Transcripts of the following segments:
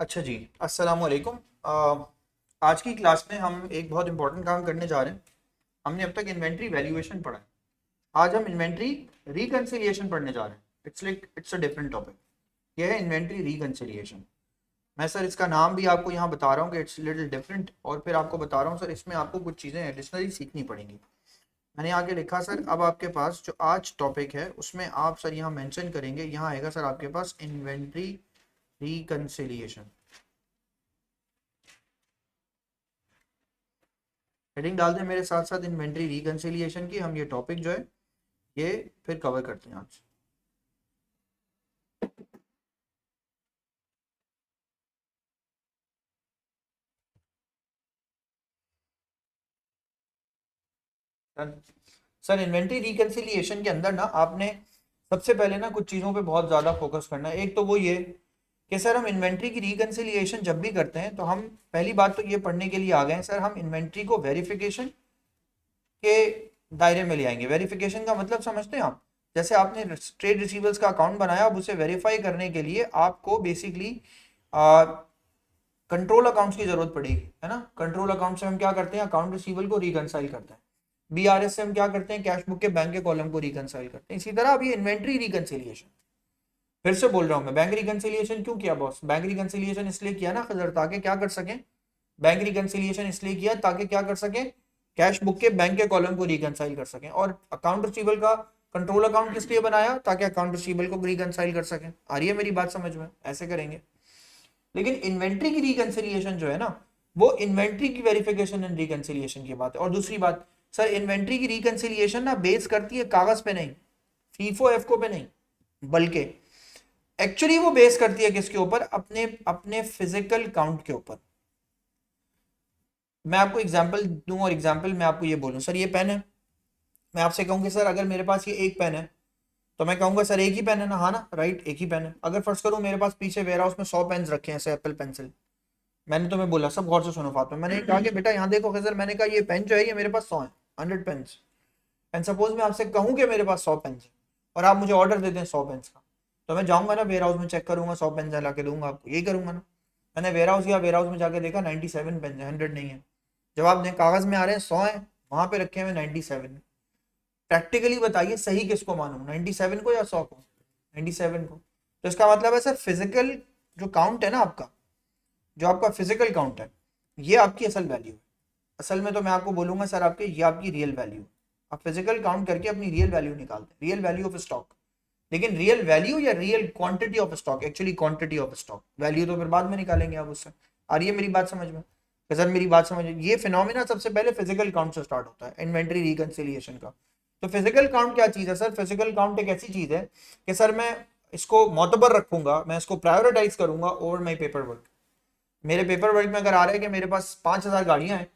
अच्छा जी, अस्सलाम वालेकुम। आज की क्लास में हम एक बहुत इंपॉर्टेंट काम करने जा रहे हैं। हमने अब तक इन्वेंट्री वैल्यूएशन पढ़ा है। आज हम इन्वेंट्री रिकंसिलिएशन पढ़ने जा रहे हैं। It's a different topic. यह है इन्वेंट्री रिकंसिलिएशन। मैं सर इसका नाम भी आपको यहाँ बता रहा हूँ कि इट्स लिटिल डिफरेंट, और फिर आपको बता रहा हूँ सर इसमें आपको कुछ चीज़ें एडिशनली सीखनी पड़ेंगी। मैंने आगे लिखा सर, अब आपके पास जो आज टॉपिक है उसमें आप सर यहाँ मेंशन करेंगे, यहाँ आएगा सर आपके पास इन्वेंट्री रिकंसिलिएशन। हेडिंग डाल दें मेरे साथ साथ इन्वेंट्री रिकंसिलिएशन की। हम ये टॉपिक जो है ये फिर कवर करते हैं आज। सर इन्वेंट्री रिकंसिलिएशन के अंदर ना आपने सबसे पहले ना कुछ चीज़ों पे बहुत ज़्यादा फोकस करना है। एक तो वो ये कि सर हम इन्वेंट्री की रिकंसिलिएशन जब भी करते हैं तो हम पहली बात तो ये पढ़ने के लिए आ गए हैं सर, हम इन्वेंट्री को वेरिफिकेशन के दायरे में ले आएंगे। वेरिफिकेशन का मतलब समझते हैं आप? जैसे आपने ट्रेड रिसीवेबल्स का अकाउंट बनाया, अब उसे वेरीफाई करने के लिए आपको बेसिकली कंट्रोल अकाउंट्स की जरूरत पड़ेगी, है ना। कंट्रोल अकाउंट से हम क्या करते हैं, अकाउंट रिसीवेबल को रिकंसाइल करते हैं। बीआरएस से हम क्या करते हैं, कैश बुक के बैंक के कॉलम को रिकंसाइल करते हैं। इसी तरह अभी इन्वेंट्री रिकंसिलिएशन, फिर से बोल रहा हूं मैं, बैंक रिकंसिलिएशन क्यों किया बॉस? बैंक रिकंसिलिएशन इसलिए किया ना खजर, ताकि क्या कर सकें, बैंक रिकंसिलिएशन इसलिए किया ताकि क्या कर सकें, कैश बुक के बैंक के कॉलम को रिकंसाइल कर सकें। और अकाउंट रिसीवेबल का कंट्रोल अकाउंट किस लिए बनाया, ताकि अकाउंट रिसीवेबल को रिकंसाइल कर सकें। आ रही है मेरी बात समझ में? ऐसे करेंगे। लेकिन इन्वेंट्री की रिकंसिलिएशन जो है ना, वो इन्वेंट्री की वेरिफिकेशन एंड रिकंसिलिएशन की बात है। और दूसरी बात सर, इन्वेंट्री की रिकंसिलिएशन ना बेस करती है कागज पे नहीं, फीफो एफको पे नहीं, बल्कि एक्चुअली वो बेस करती है किसके ऊपर, अपने अपने फिजिकल काउंट के ऊपर। मैं आपको एग्जांपल दूं और एग्जांपल मैं आपको ये बोलूं, सर ये पेन है, मैं आपसे कहूंगी सर अगर मेरे पास ये एक पेन है तो मैं कहूंगा सर एक ही पेन है ना, हाँ ना, राइट, एक ही पेन है। अगर फर्ज करूं मेरे पास पीछे वेयर हाउस में 100 पेन रखे हैं ऐसे एप्पल पेंसिल, मैंने तुम्हें बोला, सब गौर से सुनो फातिमा, मैंने कहा कि बेटा यहाँ देखो खजर, मैंने कहा ये पेन जो है ये मेरे पास 100 है, 100 पेन। एंड सपोज मैं आपसे कहूँ कि मेरे पास 100 पेन है और आप मुझे ऑर्डर दे दें 100 पेन का, तो मैं जाऊंगा ना वेयर हाउस में, चेक करूंगा 100 पेन ला के दूंगा आपको, यही करूंगा ना। मैंने वेयर हाउस या वेयर हाउस में जाके देखा 97 पेन है, 100 नहीं है। जवाब दें, कागज में आ रहे हैं 100 है, वहां पे रखे हुए 97। प्रैक्टिकली बताइए सही किसको मानूं, 97 को या 100 को? 97 को। तो इसका मतलब है सर फिजिकल जो काउंट है ना आपका, जो आपका फिजिकल काउंट है, ये आपकी असल वैल्यू है। असल में तो मैं आपको बोलूंगा सर आपके, ये आपकी रियल वैल्यू। आप फिजिकल काउंट करके अपनी रियल वैल्यू निकालते हैं, रियल वैल्यू ऑफ स्टॉक। लेकिन रियल वैल्यू या real quantity of stock, actually quantity of stock, value तो फिर बाद में निकालेंगे आप उससे। आ रही है मेरी बात समझ में? तो सर मेरी बात समझ, ये फिनोमिना सबसे पहले फिजिकल काउंट से स्टार्ट होता है, इन्वेंट्री रिकंसिलिएशन का। तो फिजिकल काउंट क्या चीज है सर? फिजिकल काउंट एक ऐसी चीज है कि सर मैं इसको मोतबर रखूंगा, मैं इसको प्रायोरिटाइज करूंगा ओवर माई पेपर वर्क। मेरे पेपर वर्क में अगर आ रहा है कि मेरे पास 5,000 गाड़ियां हैं,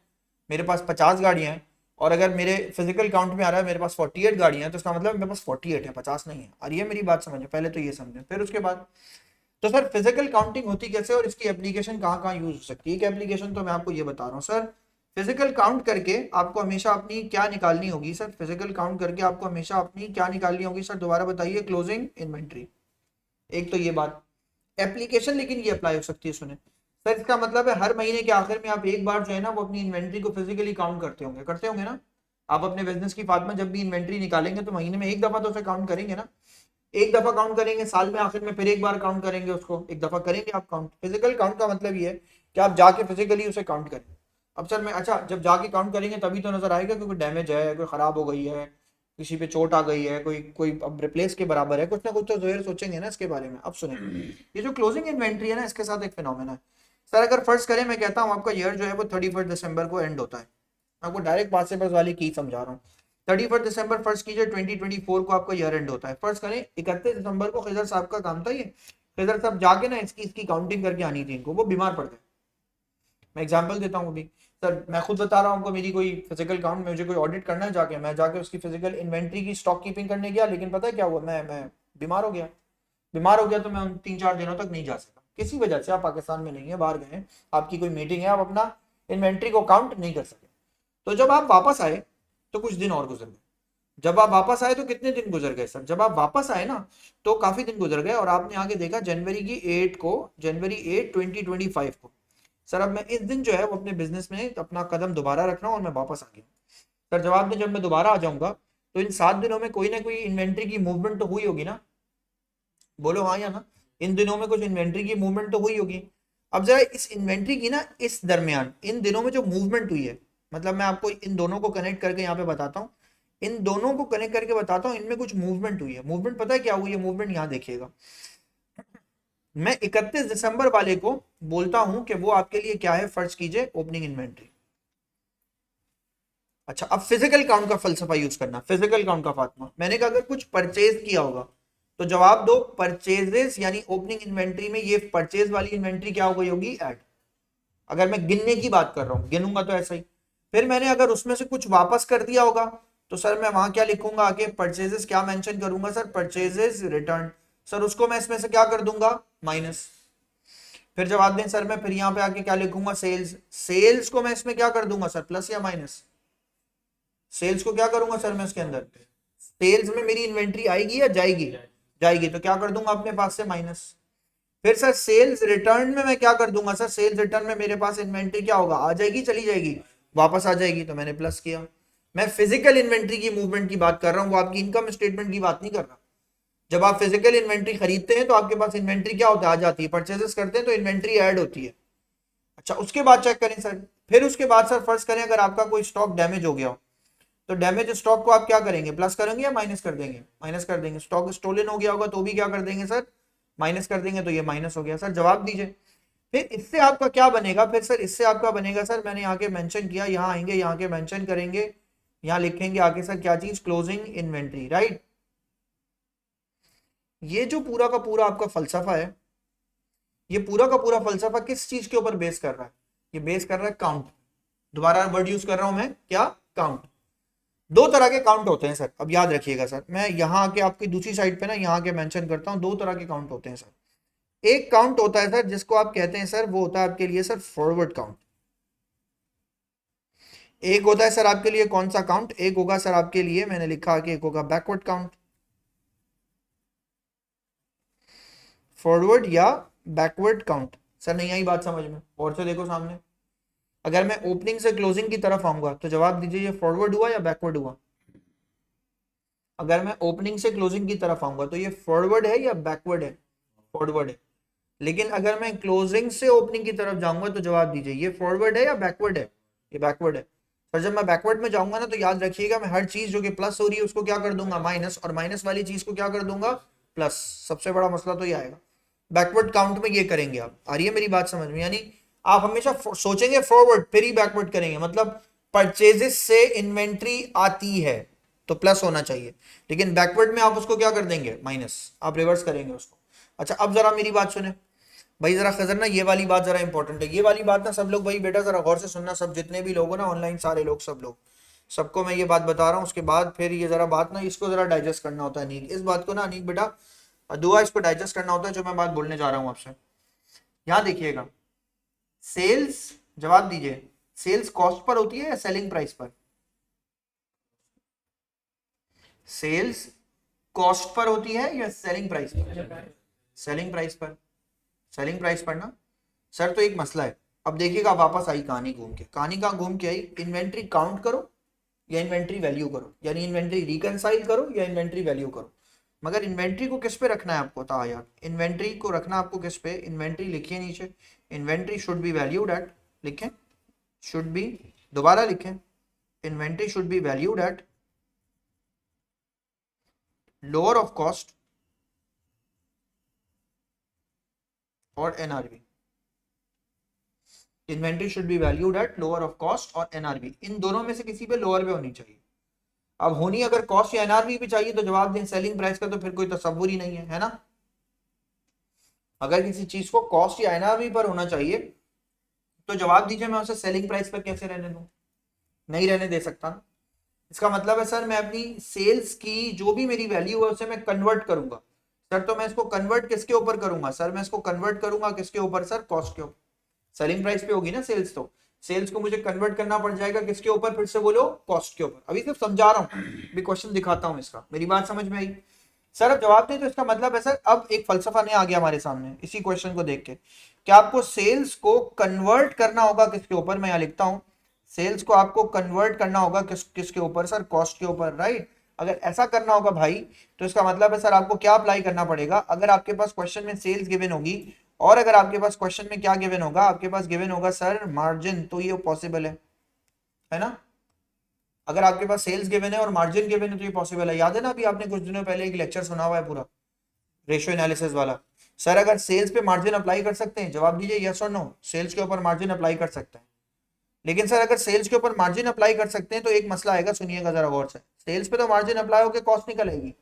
मेरे पास 50 गाड़ियां हैं, और अगर मेरे फिजिकल काउंट में आ रहा है मेरे पास 48 गाड़ियां हैं, तो इसका मतलब मेरे पास 48 है, 50 नहीं है। और ये मेरी बात समझे, पहले तो ये समझे फिर उसके बाद। तो सर फिजिकल काउंटिंग होती कैसे और इसकी एप्लीकेशन कहाँ कहाँ यूज हो सकती है? एक एप्लीकेशन तो मैं आपको ये बता रहा हूँ सर, फिजिकल काउंट करके आपको हमेशा अपनी क्या निकालनी होगी सर, फिजिकल काउंट करके आपको हमेशा अपनी क्या निकालनी होगी सर, दोबारा बताइए, क्लोजिंग इन्वेंट्री। एक तो ये बात एप्लीकेशन, लेकिन ये अप्लाई हो सकती है, सुने सर, इसका मतलब है हर महीने के आखिर में आप एक बार जो है ना वो अपनी इन्वेंट्री को फिजिकली काउंट करते होंगे ना। आप अपने बिजनेस की फातिमा जब भी इन्वेंट्री निकालेंगे तो महीने में एक दफा तो उसे काउंट करेंगे ना। एक दफा काउंट करेंगे, साल में आखिर में फिर एक बार काउंट करेंगे उसको, एक दफा करेंगे आप काउंट। फिजिकल काउंट का मतलब ये है कि आप जाके फिजिकली उसे काउंट करें। अब सर मैं, अच्छा जब जाके काउंट करेंगे तभी तो नजर आएगा कि कोई डैमेज है, कोई खराब हो गई है, किसी पे चोट आ गई है, कोई कोई अब रिप्लेस के बराबर है, कुछ ना कुछ तो जोर सोचेंगे ना इसके बारे में। अब सुने, ये जो क्लोजिंग इन्वेंट्री है ना, इसके साथ एक फिनोमेना है सर। अगर फर्ज करें, मैं कहता हूँ आपका ईयर जो है वो 31 दिसंबर को एंड होता है, आपको डायरेक्ट पास से पास वाली की समझा रहा हूँ। 31 दिसंबर फर्ज कीजिए 2024 को आपका ईयर एंड होता है। फर्ज करें 31 दिसंबर को खिजर साहब का काम था, ये खिजर साहब जाके ना इसकी इसकी काउंटिंग करके आनी थी इनको, वो बीमार पड़ गए। मैं एग्जांपल देता हूँ अभी, सर मैं खुद बता रहा हूँ आपको, मेरी कोई फिजिकल काउंट, मुझे कोई ऑडिट करना है, जाके मैं जाके उसकी फिजिकल इन्वेंट्री की स्टॉक कीपिंग करने गया, लेकिन पता है क्या हुआ, मैं बीमार हो गया। बीमार हो गया तो मैं उन 3-4 दिनों तक नहीं जा सका, किसी वजह से। आप पाकिस्तान में नहीं है, बाहर गए हैं, आपकी कोई मीटिंग है, आप अपना इन्वेंट्री को काउंट नहीं कर सके। तो जब आप वापस आए तो कुछ दिन और गुजर गए। जब आप वापस आए तो कितने दिन गुजर गए सर? जब आप वापस आए ना तो काफी दिन गुजर गए, और आपने आगे देखा जनवरी 8 2025 को, सर अब मैं इस दिन जो है वो अपने बिजनेस में अपना कदम दोबारा रख रहा हूँ और मैं वापस आ गया। सर जवाब दें, जब मैं दोबारा आ जाऊंगा तो इन 7 दिनों में कोई ना कोई इन्वेंट्री की मूवमेंट तो हुई होगी ना? बोलो हाँ या ना। इन दिनों में कुछ इन्वेंट्री की मूवमेंट तो हुई होगी। अब जरा इस इन्वेंट्री की ना इस दरमियान इन दिनों में जो मूवमेंट हुई है, मतलब मैं आपको इन दोनों को कनेक्ट करके यहाँ पे बताता हूँ, इन दोनों को कनेक्ट करके बताता हूँ, इनमें कुछ मूवमेंट हुई है। मूवमेंट पता है क्या हुई है? मूवमेंट यहाँ देखिएगा, मैं 31 दिसंबर वाले को बोलता हूं कि वो आपके लिए क्या है, फर्ज कीजिए ओपनिंग इन्वेंट्री। अच्छा, अब फिजिकल काउंट का फलसफा यूज करना, फिजिकल काउंट का फातिमा। मैंने कहा अगर कुछ परचेज किया होगा तो जवाब दो परचेजेस यानी ओपनिंग इन्वेंट्री में ये परचेज वाली इन्वेंट्री क्या हो गई होगी? ऐड। अगर मैं गिनने की बात कर रहा हूं, गिनूंगा तो ऐसा ही। फिर मैंने अगर उसमें से कुछ वापस कर दिया होगा तो सर मैं वहां क्या लिखूंगा आगे? परचेजेस क्या मेंशन करूंगा सर? Purchases return. सर उसको मैं इसमें से क्या कर दूंगा? माइनस। फिर जवाब दें सर, मैं फिर यहाँ पे आके क्या लिखूंगा? सेल्स। सेल्स को मैं इसमें क्या कर दूंगा सर? प्लस या माइनस? सेल्स को क्या करूंगा सर मैं इसके अंदर? सेल्स में मेरी इन्वेंट्री आएगी या जाएगी? जाएगी, तो क्या कर दूंगा अपने पास से? माइनस। फिर सर सेल्स रिटर्न में मैं क्या कर दूंगा सर? सेल्स रिटर्न में मेरे पास इन्वेंट्री क्या होगा? आ जाएगी, चली जाएगी? वापस आ जाएगी, तो मैंने प्लस किया। मैं फिजिकल इन्वेंट्री की मूवमेंट की बात कर रहा हूँ, वो आपकी इनकम स्टेटमेंट की बात नहीं कर रहा। जब आप फिजिकल इन्वेंट्री खरीदते हैं तो आपके पास इन्वेंट्री क्या होता है? आ जाती है। परचेजेस करते हैं तो इन्वेंट्री ऐड होती है। अच्छा, उसके बाद चेक करें सर। फिर उसके बाद सर फर्ज करें अगर आपका कोई स्टॉक डैमेज हो गया हो तो डैमेज स्टॉक को आप क्या करेंगे? प्लस करेंगे या माइनस कर देंगे? माइनस कर देंगे। स्टॉक स्टोलन हो गया होगा तो भी क्या कर देंगे सर? माइनस कर देंगे, तो ये माइनस हो गया। सर जवाब दीजिए, फिर इससे आपका क्या बनेगा? फिर सर इससे आपका बनेगा, सर मैंने यहाँ के मेंशन किया, यहाँ आएंगे, यहाँ के मेंशन करेंगे, यहाँ लिखेंगे आगे सर क्या चीज? Closing inventory, right. ये जो पूरा का पूरा आपका फलसफा है, ये पूरा का पूरा फलसफा किस चीज के ऊपर बेस कर रहा है? ये बेस कर रहा है काउंट। दोबारा वर्ड यूज कर रहा हूं मैं, क्या? काउंट। दो तरह के काउंट होते हैं सर, अब याद रखिएगा सर। मैं यहाँ आके आपकी दूसरी साइड पे ना यहाँ के मेंशन करता हूँ, दो तरह के काउंट होते हैं सर। एक काउंट होता है सर जिसको आप कहते हैं सर, वो होता है आपके लिए सर फॉरवर्ड काउंट। एक होता है सर आपके लिए कौन सा काउंट? एक होगा सर आपके लिए, मैंने लिखा कि एक होगा बैकवर्ड काउंट। फॉरवर्ड या बैकवर्ड काउंट। सर नहीं आई बात समझ में? और से देखो सामने, अगर मैं ओपनिंग से क्लोजिंग की तरफ आऊंगा तो जवाब दीजिए ये फॉरवर्ड हुआ या बैकवर्ड हुआ? अगर मैं ओपनिंग से क्लोजिंग की तरफ आऊंगा तो ये फॉरवर्ड है या बैकवर्ड है? फॉरवर्ड है। लेकिन अगर मैं क्लोजिंग से ओपनिंग की तरफ जाऊंगा तो जवाब दीजिए ये फॉरवर्ड है या बैकवर्ड है? ये बैकवर्ड है। पर जब मैं बैकवर्ड में जाऊंगा ना तो याद रखिएगा मैं हर चीज जो कि प्लस हो रही है उसको क्या कर दूंगा? माइनस, और माइनस वाली चीज को क्या कर दूंगा? प्लस। सबसे बड़ा मसला तो ये आएगा। बैकवर्ड काउंट में ये करेंगे आप। आ रही है मेरी बात समझ में? यानी आप हमेशा सोचेंगे फॉरवर्ड फिर ही बैकवर्ड करेंगे, मतलब परचेजेस से इन्वेंट्री आती है तो प्लस होना चाहिए, लेकिन बैकवर्ड में आप उसको क्या कर देंगे? माइनस। आप रिवर्स करेंगे उसको। अच्छा, अब जरा मेरी बात सुने भाई, जरा खजर ना, ये वाली बात जरा इंपॉर्टेंट है। ये वाली बात ना सब लोग भाई बेटा जरा गौर से सुनना, सब जितने भी लोग हो ना ऑनलाइन, सारे लोग, सब लोग, सबको मैं ये बात बता रहा हूँ। उसके बाद फिर ये जरा बात ना, इसको जरा डाइजेस्ट करना होता है अनीक, इस बात को ना अनीक बेटा, दुआ इसको डाइजेस्ट करना होता है जो मैं बात बोलने जा रहा हूँ आपसे। यहाँ देखिएगा, सेल्स, जवाब दीजिए, सेल्स कॉस्ट पर होती है या सेलिंग प्राइस पर? सेल्स कॉस्ट पर होती है या सेलिंग प्राइस पर? सेलिंग प्राइस पर। सेलिंग प्राइस पर ना सर, तो एक मसला है। अब देखिएगा वापस आई कहानी घूम के, कहानी कहाँ घूम के आई? इन्वेंट्री काउंट करो या इन्वेंट्री वैल्यू करो, यानी इन्वेंट्री रिकनसाइल करो या इन्वेंट्री वैल्यू करो। मगर इन्वेंट्री को किस पे रखना है आपको? था यार, इन्वेंट्री को रखना आपको किस पे? इन्वेंट्री लिखिए नीचे, inventory should be valued at, लिखें, शुड बी, दोबारा लिखें, inventory should be valued at lower of cost और NRV. Inventory should be valued at lower of cost और एनआरवी, इन दोनों में से किसी पे लोअर पे होनी चाहिए। अब होनी अगर कॉस्ट या एनआरवी भी चाहिए तो जवाब दें सेलिंग प्राइस का, तो फिर कोई तस्वुर ही नहीं है ना। अगर किसी चीज को कॉस्ट या एनआरवी पर होना चाहिए तो जवाब दीजिए मैं उसे सेलिंग प्राइस पर कैसे रहने दूं? नहीं रहने दे सकता ना। इसका मतलब है सर मैं अपनी सेल्स की जो भी मेरी वैल्यू है उसे मैं कन्वर्ट करूंगा। सर तो मैं इसको कन्वर्ट किसके ऊपर करूंगा? सर मैं इसको कन्वर्ट करूंगा किसके ऊपर? सर कॉस्ट के ऊपर। सेलिंग प्राइस पे होगी ना सेल्स, तो सेल्स को मुझे कन्वर्ट करना पड़ जाएगा किसके ऊपर, फिर से बोलो, कॉस्ट के ऊपर। अभी सिर्फ समझा रहा हूँ, अभी क्वेश्चन दिखाता हूँ इसका, मेरी बात समझ में आई? सर अब जवाब दें तो इसका मतलब है सर अब एक फलसफा नहीं आ गया हमारे सामने इसी क्वेश्चन को देख के, कि आपको सेल्स को कन्वर्ट करना होगा किसके ऊपर, मैं यहाँ लिखता हूँ, सेल्स को आपको कन्वर्ट करना होगा किसके ऊपर सर, कॉस्ट के ऊपर, राइट। अगर ऐसा करना होगा भाई तो इसका मतलब है सर आपको क्या अप्लाई करना पड़ेगा, अगर आपके पास क्वेश्चन में सेल्स गिवन होगी और अगर आपके पास क्वेश्चन में क्या गिवन होगा, आपके पास गिवन होगा सर मार्जिन, तो ये पॉसिबल है ना? अगर आपके पास सेल्स गिवन है और मार्जिन गिवन है तो ये पॉसिबल है। याद है ना, अभी आपने कुछ दिनों पहले एक लेक्चर सुना हुआ है पूरा रेशियो एनालिसिस वाला। सर अगर सेल्स पे मार्जिन अप्लाई कर सकते हैं, जवाब दीजिए यस और नो, सेल्स के ऊपर मार्जिन अप्लाई कर सकते हैं। लेकिन सर अगर सेल्स के ऊपर मार्जिन अप्लाई कर सकते हैं तो एक मसला आएगा, सुनिएगा जरा गौर से, सेल्स पे तो मार्जिन अप्लाई होकर कॉस्ट निकल आएगी,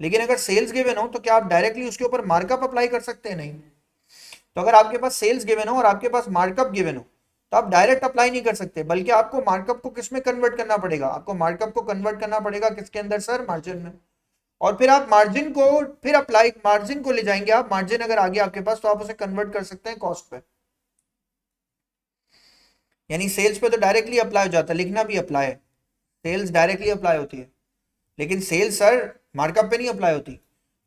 लेकिन अगर सेल्स गिवन हो तो क्या आप डायरेक्टली उसके ऊपर मार्कअप अप्लाई कर सकते हैं? नहीं। तो अगर आपके पास सेल्स गिवन हो और आपके पास मार्कअप गिवन हो तो आप डायरेक्ट अप्लाई नहीं कर सकते, बल्कि आपको मार्कअप को किस में कन्वर्ट करना पड़ेगा, आपको मार्कअप को कन्वर्ट करना पड़ेगा किसके अंदर सर, मार्जिन में। और फिर आप मार्जिन को फिर अप्लाई, मार्जिन को ले जाएंगे आप, मार्जिन अगर आ गया आपके पास तो आप उसे कन्वर्ट कर सकते हैं कॉस्ट पे। यानी सेल्स पे तो डायरेक्टली अप्लाई हो जाता है, लिखना भी अप्लाई है, सेल्स डायरेक्टली अप्लाई होती है, लेकिन सेल्स सर मार्कअप पे नहीं अप्लाई होती,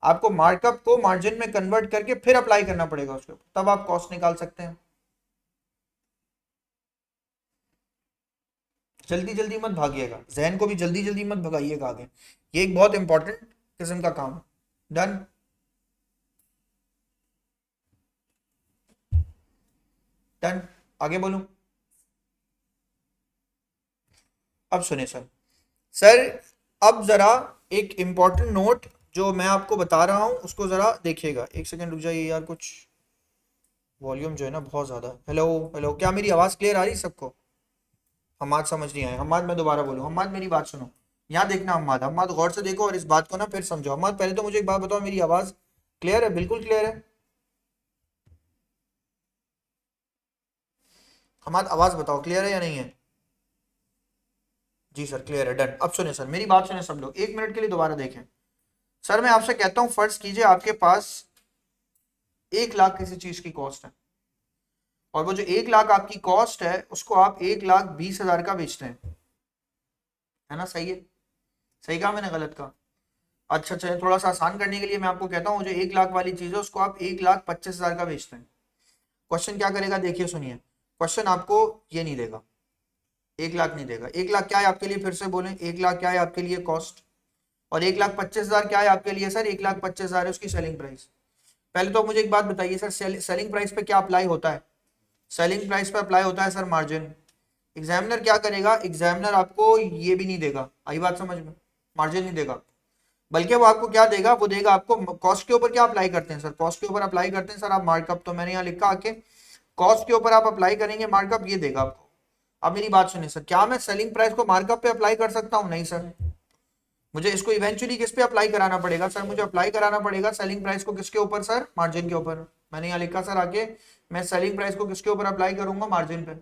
आपको मार्कअप को मार्जिन में कन्वर्ट करके फिर अप्लाई करना पड़ेगा उसके ऊपर, तब आप कॉस्ट निकाल सकते हैं। जल्दी जल्दी मत भागिएगा, जहन को भी जल्दी जल्दी मत भगाइएगा आगे, ये एक बहुत इंपॉर्टेंट किस्म का काम है। डन? डन? आगे बोलूं? अब सुनिए सर, सर अब जरा एक इंपॉर्टेंट नोट जो मैं आपको बता रहा हूं उसको जरा देखिएगा, एक सेकंड रुक जाइए यार, कुछ वॉल्यूम जो है ना बहुत ज्यादा। हेलो हेलो, क्या मेरी आवाज क्लियर आ रही है सबको? हमाद समझ नहीं आए, हमाद मैं दोबारा बोलूँ, हमाद मेरी बात सुनो, यहाँ देखना, हमाद हमाद गौर से देखो और इस बात को ना फिर समझो। हमाद पहले तो मुझे एक बात बताओ, मेरी आवाज क्लियर है? बिल्कुल क्लियर है? हमाद आवाज बताओ क्लियर है या नहीं है? जी सर क्लियर है, डन। अब सुने सर, मेरी बात सुने सब लोग, एक मिनट के लिए दोबारा देखें। सर मैं आपसे कहता हूँ, फर्ज कीजिए आपके पास 1 लाख किसी चीज की कॉस्ट है, और वो जो 1 लाख आपकी कॉस्ट है उसको आप 1,20,000 का बेचते हैं, है ना? सही है? सही कहा मैंने, गलत कहा? अच्छा चलिए, थोड़ा सा आसान करने के लिए मैं आपको कहता हूँ, जो 1 लाख वाली चीज है उसको आप 1,25,000 का बेचते हैं। क्वेश्चन क्या करेगा, देखिए सुनिए, क्वेश्चन आपको ये नहीं देगा, 1 लाख नहीं देगा। 1 लाख क्या है आपके लिए, फिर से बोलें, 1 लाख क्या है आपके लिए कॉस्ट, और 1,25,000 क्या है आपके लिए सर, 1,25,000 है उसकी सेलिंग प्राइस। पहले तो मुझे एक बात बताइए सर, सेलिंग प्राइस पे क्या अप्लाई होता है? सेलिंग प्राइस पे अप्लाई होता है सर मार्जिन। एग्जामिनर क्या करेगा, एग्जामिनर आपको ये भी नहीं देगा, आई बात समझ में, मार्जिन नहीं देगा, बल्कि वो आपको क्या देगा, वो देगा आपको कॉस्ट के ऊपर क्या अप्लाई करते हैं सर, कॉस्ट के ऊपर अप्लाई करते हैं सर आप मार्कअप, तो मैंने यहाँ लिखा आके कॉस्ट के ऊपर आप अप्लाई करेंगे मार्कअप, ये देगा आपको। अब मेरी बात सुनिए सर, क्या मैं सेलिंग प्राइस को मार्कअप पे अप्लाई कर सकता हूँ? नहीं सर, मुझे इसको इवेंचुअली किस पे अप्लाई कराना पड़ेगा सर, मुझे अप्लाई कराना पड़ेगा सेलिंग प्राइस को किसके ऊपर सर, मार्जिन के ऊपर। मैंने यहाँ लिखा सर आके, मैं सेलिंग प्राइस को किसके ऊपर अप्लाई करूंगा, मार्जिन पे।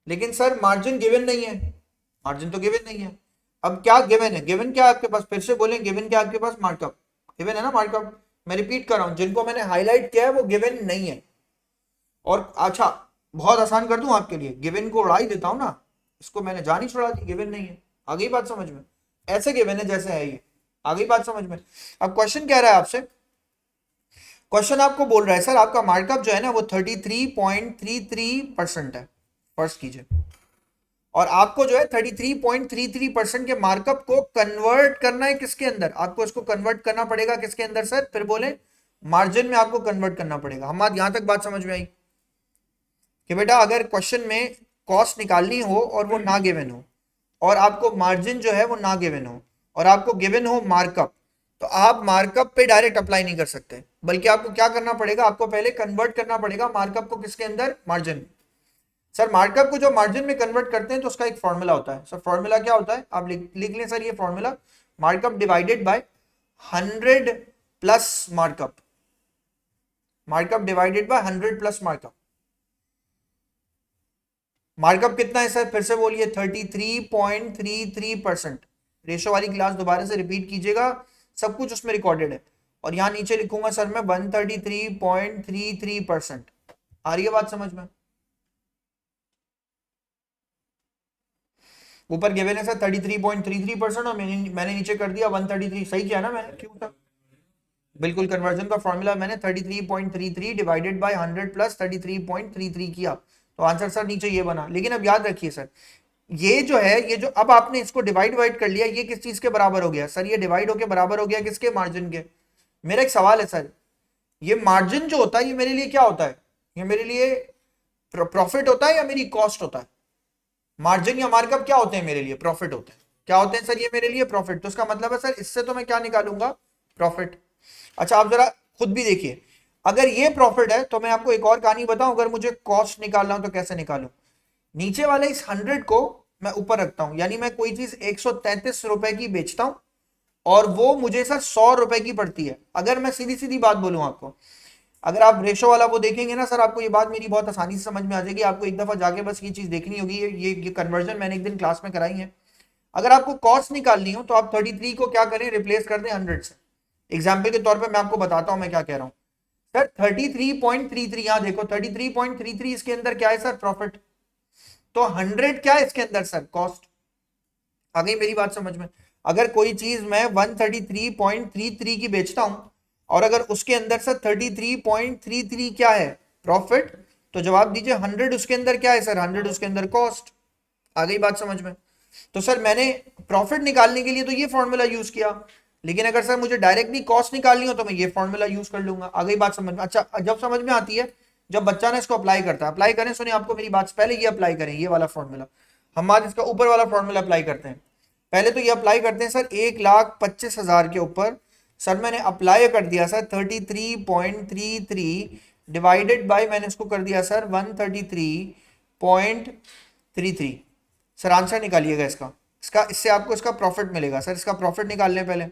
लेकिन सर मार्जिन गिवन नहीं है, मार्जिन तो गिवन नहीं है। अब क्या गिवन है, गिवन क्या है आपके पास, फिर से बोलें, गिवन क्या आपके पास, मार्कअप गिवन है ना, मार्कअप। मैं रिपीट कर रहा हूं, जिनको मैंने हाईलाइट किया है वो गिवन नहीं है। और अच्छा, बहुत आसान कर दूं आपके लिए, गिवन को उड़ा ही देता हूं ना, इसको मैंने जान ही छुड़ा दी, गिवन नहीं है। आ गई बात समझ में? ऐसे गिवन है जैसे है ये, आ गई बात समझ में? अब क्वेश्चन कह रहा है आपसे, क्वेश्चन आपको बोल रहा है सर आपका मार्कअप जो है ना वो 33.33% है, फर्स्ट कीजिए, और आपको जो है 33.33% के मार्कअप को कन्वर्ट करना है किसके अंदर, आपको इसको कन्वर्ट करना पड़ेगा किसके अंदर सर, फिर बोले मार्जिन में आपको कन्वर्ट करना पड़ेगा। हम बात यहां तक बात समझ में आई कि बेटा अगर क्वेश्चन में कॉस्ट निकालनी हो और वो ना गिवन हो, और आपको मार्जिन जो है वो ना गिवन हो, और आपको गिवन हो मार्कअप, तो आप मार्कअप पे डायरेक्ट अप्लाई नहीं कर सकते, बल्कि आपको क्या करना पड़ेगा, आपको पहले कन्वर्ट करना पड़ेगा मार्कअप को किसके अंदर, मार्जिन। सर मार्कअप को जो मार्जिन में कन्वर्ट करते हैं तो उसका एक फॉर्मूला होता है सर, फॉर्मूला क्या होता है आप लिख लें सर, ये formula, markup divided by 100 plus markup, markup divided by 100 plus markup. Markup कितना है सर, फिर से बोलिए, 33.33%। रेशो वाली क्लास दोबारा से रिपीट कीजिएगा, सब कुछ उसमें रिकॉर्डेड है, और यहां नीचे लिखूंगा सर मैं 133.33%। आ रही है बात समझ में? ऊपर गिवन है सर 33.33% और मैंने नीचे कर दिया 133। सही किया ना मैंने? क्यों था? बिल्कुल, कन्वर्जन का फॉर्मूला मैंने 33.33 डिवाइडेड बाय 100 प्लस 33.33 किया, तो आंसर सर नीचे ये बना। लेकिन अब याद रखिए सर, ये जो है, ये जो अब आपने इसको डिवाइड कर लिया, ये किस चीज के बराबर हो गया सर? ये डिवाइड होके बराबर हो गया किसके? मार्जिन के। मेरा एक सवाल है सर, ये मार्जिन जो होता है ये मेरे लिए क्या होता है? ये मेरे लिए प्रॉफिट होता है या मेरी कॉस्ट होता है? मार्जिन या मार्कअप क्या होते हैं मेरे लिए? प्रॉफिट होते हैं। क्या होते हैं सर ये मेरे लिए? प्रॉफिट। तो इसका मतलब है सर इससे तो मैं क्या निकालूंगा? प्रॉफिट। अच्छा, आप जरा खुद भी देखिए, अगर ये प्रॉफिट है तो मैं आपको एक और कहानी बताऊं, अगर मुझे कॉस्ट निकालना हो तो कैसे निकालूं? नीचे वाले इस 100 को मैं ऊपर रखता हूं, यानी मैं कोई चीज 133 रुपए की बेचता हूं और वो मुझे सर 100 रुपए की पड़ती है। अगर मैं सीधी सीधी बात बोलूं आपको, अगर आप रेशो वाला वो देखेंगे ना सर, आपको ये बात मेरी बहुत आसानी से समझ में आ जाएगी। आपको एक दफा जाके बस ये चीज देखनी होगी, ये कन्वर्जन मैंने एक दिन क्लास में कराई है। अगर आपको कॉस्ट निकालनी हो तो आप 33 को क्या करें? रिप्लेस कर दें 100 से। एग्जाम्पल के तौर पर मैं आपको बताता हूं मैं क्या कह रहा हूं सर। 33.33, यहां देखो 33.33, इसके अंदर क्या है सर? प्रॉफिट। तो 100 क्या है इसके अंदर सर? कॉस्ट। आ गई मेरी बात समझ में? अगर कोई चीज मैं 133.33 की बेचता हूं और अगर उसके अंदर सर 33.33 क्या है? प्रॉफिट, तो जवाब दीजिए 100 उसके अंदर क्या है सर? 100 उसके अंदर कॉस्ट। आ गई बात समझ में? तो सर मैंने प्रॉफिट निकालने के लिए तो ये फॉर्मूला यूज किया, लेकिन अगर सर मुझे डायरेक्टली कॉस्ट निकालनी हो तो मैं ये फॉर्मूला यूज कर लूंगा। आ गई बात समझ में? अच्छा, जब समझ में आती है, जब बच्चा ना इसको अप्लाई करता है, अप्लाई करें, सुनिए आपको मेरी बात, पहले ये अप्लाई करें, ये वाला फॉर्मूला। हम आज इसका ऊपर वाला फॉर्मूला अप्लाई करते हैं। पहले तो ये अप्लाई करते हैं सर 1,25,000 के ऊपर। सर मैंने अप्लाई कर दिया सर 33.33 डिवाइडेड बाय, मैंने इसको कर दिया सर 133.33। सर आंसर निकालिएगा इसका, इससे आपको इसका प्रॉफिट मिलेगा सर। इसका प्रॉफिट निकाल लें पहले।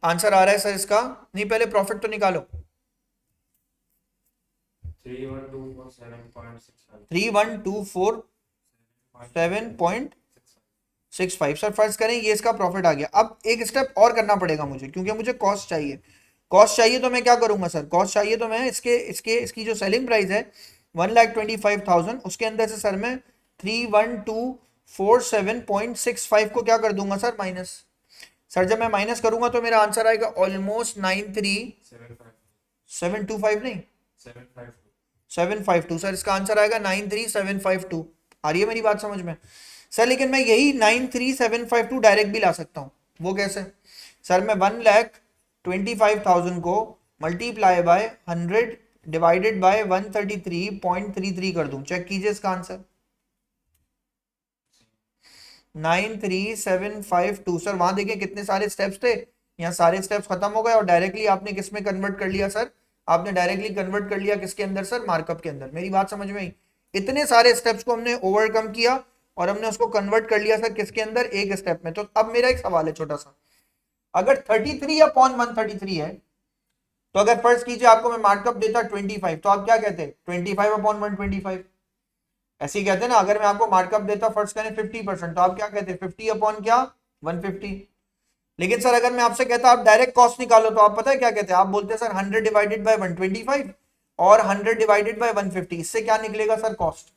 आंसर आ रहा है सर इसका? नहीं, पहले प्रॉफिट तो निकालो। 3124.7.65। सर फर्ज करें ये इसका प्रॉफिट आ गया। अब एक स्टेप और करना पड़ेगा मुझे, क्योंकि मुझे कॉस्ट चाहिए। कॉस्ट चाहिए तो मैं क्या करूंगा सर? कॉस्ट चाहिए तो मैं इसकी जो सेलिंग प्राइस है 1,25,000, उसके अंदर से सर मैं 31,247.65 को क्या कर दूंगा सर? माइनस। सर जब मैं माइनस करूंगा तो मेरा आंसर आएगा ऑलमोस्ट 93,725, नहीं 752। सर इसका आंसर आएगा 93,752। आ रही है मेरी बात समझ में सर? लेकिन मैं यही 93,752 डायरेक्ट भी ला सकता हूं। वो कैसे सर? मैं 1,25,000 को मल्टीप्लाई बाय 100 डिवाइडेड बाय 133.33 कर दूं। चेक कीजिए इसका आंसर 93,752। सर वहां देखिए कितने सारे स्टेप्स थे, यहाँ सारे स्टेप्स खत्म हो गए और डायरेक्टली आपने किस में कन्वर्ट कर लिया सर? आपने डायरेक्टली कन्वर्ट कर लिया किसके अंदर सर? मार्कअप के अंदर। मेरी बात समझ में आई? इतने सारे स्टेप्स को हमने ओवरकम किया और हमने उसको कन्वर्ट कर लिया सर किसके अंदर? एक स्टेप में। तो अब मेरा एक सवाल है छोटा सा, अगर 33/133 है, तो अगर फर्ज कीजिए आपको मैं मार्कअप देता 25, तो आप क्या कहते? 25/125 ऐसे ही कहते हैं ना। अगर मैं आपको मार्कअप देता फर्ज करें 50%, तो आप क्या कहते? 50 अपॉन क्या? 150। लेकिन सर अगर मैं आपसे कहता आप डायरेक्ट कॉस्ट निकालो, तो आप पता है क्या कहते हैं? आप बोलते हैं सर 100 डिवाइडेड बाय 125 और 100 डिवाइडेड बाय 150। इससे क्या निकलेगा सर? कॉस्ट।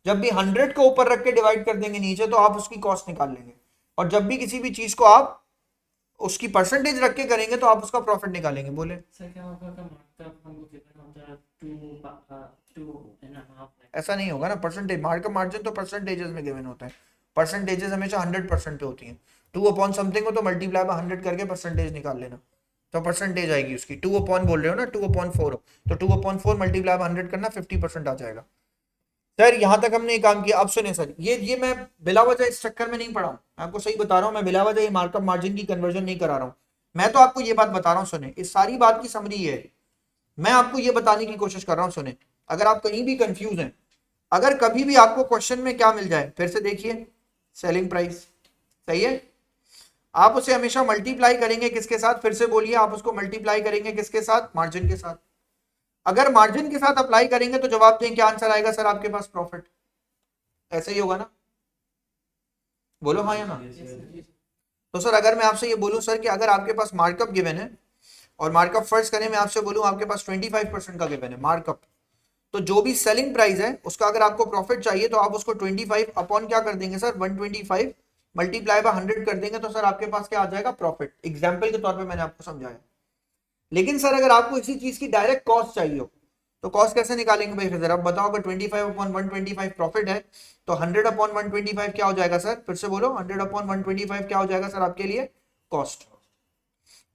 जब भी 100 को ऊपर रख के डिवाइड कर देंगे नीचे, तो आप उसकी कॉस्ट निकाल लेंगे। और जब भी किसी भी चीज को आप उसकी परसेंटेज रख के करेंगे तो आप उसका प्रॉफिट निकालेंगे। बोले सर क्या होगा अगर मार्कअप हमको कितना होता है 2.5 ऐसा नहीं होगा ना। परसेंटेज मार्कअप मार्जिन तो परसेंटेजेस में गिवन होता है। परसेंटेजेस हमेशा 100% पे होती हैं। 2 अपॉन समथिंग को तो मल्टीप्लाई बाय 100 करके परसेंटेज निकाल लेना, तो परसेंटेज आएगी उसकी। 2 अपॉन बोल रहे हो ना, 2/4 हो, तो 2/4 मल्टीप्लाई बाय 100 करना, 50% आ जाएगा। सर यहां तक हमने काम किया। अब सुने सर, ये मैं बिला वजह इस चक्कर में नहीं पड़ा हूं, आपको सही बता रहा हूं। मैं बिला वजह ये मार्कअप मार्जिन की कन्वर्जन नहीं करा रहा हूं। मैं तो आपको ये बात बता रहा हूं, सुने, इस सारी बात की समरी है। मैं आपको ये बताने की कोशिश कर रहा हूं, सुने, अगर आप कहीं भी कंफ्यूज हैं, अगर कभी भी आपको क्वेश्चन में क्या मिल जाए, फिर से देखिए सेलिंग प्राइस, सही है, आप उसे हमेशा मल्टीप्लाई करेंगे किसके साथ? फिर से बोलिए, आप उसको मल्टीप्लाई करेंगे किसके साथ? मार्जिन के साथ। अगर मार्जिन के साथ अप्लाई करेंगे तो जवाब दें क्या आंसर आएगा सर आपके पास? प्रॉफिट। ऐसे ही होगा ना? बोलो हाँ या ना। तो सर अगर मैं आपसे ये बोलूं सर कि अगर आपके पास मार्कअप गिवन है और मार्कअप फर्स्ट करें, मैं आपसे बोलूं आपके पास 25% का गिवन है मार्कअप, तो जो भी सेलिंग प्राइस है उसका अगर आपको प्रॉफिट चाहिए तो आप उसको 25 अपॉन क्या कर देंगे सर, 125 मल्टीप्लाई बाय 100 कर देंगे, तो सर आपके पास क्या आ जाएगा, प्रॉफिट। एग्जाम्पल के तौर पे मैंने आपको समझाया। लेकिन सर अगर आपको इसी चीज की डायरेक्ट कॉस्ट चाहिए हो तो कॉस्ट कैसे निकालेंगे भाई, फिर अब बताओ, अगर 25 अपॉन 125 प्रॉफिट है तो 100 अपॉन 125 क्या हो जाएगा सर, फिर से बोलो, 100 अपॉन 125 क्या हो जाएगा सर आपके लिए, कॉस्ट।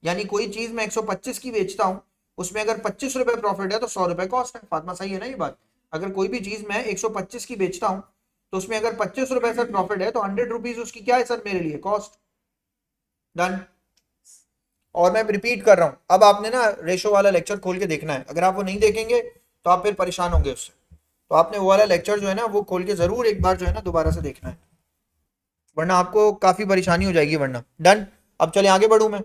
यानी कोई चीज मैं 125 की बेचता हूं, उसमें अगर 25 रुपए प्रॉफिट है तो 100 रुपए कॉस्ट है। फातिमा सही है ना ये बात? अगर कोई भी चीज मैं 125 की बेचता हूं तो उसमें अगर 25 रुपए सर प्रॉफिट है तो 100 रुपीज उसकी क्या है सर मेरे लिए, कॉस्ट। डन। और मैं रिपीट कर रहा हूं, अब आपने ना रेशो वाला लेक्चर खोल के देखना है, अगर आप वो नहीं देखेंगे तो आप फिर परेशान होंगे उससे। तो आपने वो वाला लेक्चर जो है ना वो खोल के जरूर एक बार जो है ना दोबारा से देखना है, वरना आपको काफी परेशानी हो जाएगी वरना। डन। अब चले आगे बढ़ूं मैं।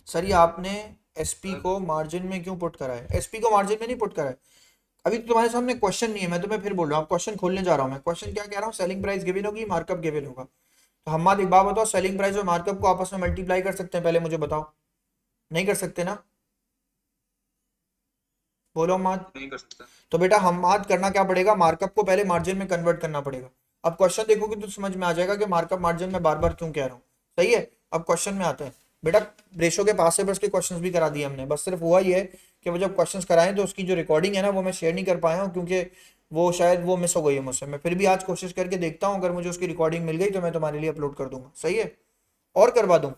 सर ये आपने एसपी को मार्जिन में क्यों पुट करा है? एसपी को मार्जिन में नहीं पुट करा है, अभी तो तुम्हारे सामने क्वेश्चन नहीं है, मैं तुम्हें फिर बोल रहा हूँ, क्वेश्चन खोलने जा रहा हूँ मैं। क्वेश्चन क्या कह रहा हूँ, सेलिंग प्राइस गिवन होगी, मार्कअप गिवन होगा। तो हम एक बात बताओ, सेलिंग प्राइस और मार्कअप को आपस में मल्टीप्लाई कर सकते हैं? पहले मुझे बताओ, नहीं कर सकते ना? बोलो हम्माद। नहीं कर सकता। तो बेटा हम्माद करना क्या पड़ेगा, मार्कअप को पहले मार्जिन में कन्वर्ट करना पड़ेगा। अब क्वेश्चन देखोगे तो समझ में आ जाएगा कि मार्कअप मार्जिन में बार बार क्यों कह रहा हूँ। सही है। अब क्वेश्चन में आते हैं बेटा, रेशो के पास से बस के क्वेश्चंस भी करा दिए हमने, बस सिर्फ हुआ ही है कि वो जब क्वेश्चंस कराएं तो उसकी जो रिकॉर्डिंग है ना वो मैं शेयर नहीं कर पाया हूँ, क्योंकि वो शायद वो मिस हो गई है मुझसे। मैं फिर भी आज कोशिश करके देखता हूँ, अगर मुझे उसकी रिकॉर्डिंग मिल गई तो मैं तुम्हारे लिए अपलोड कर दूंगा। सही है, और करवा दूँ।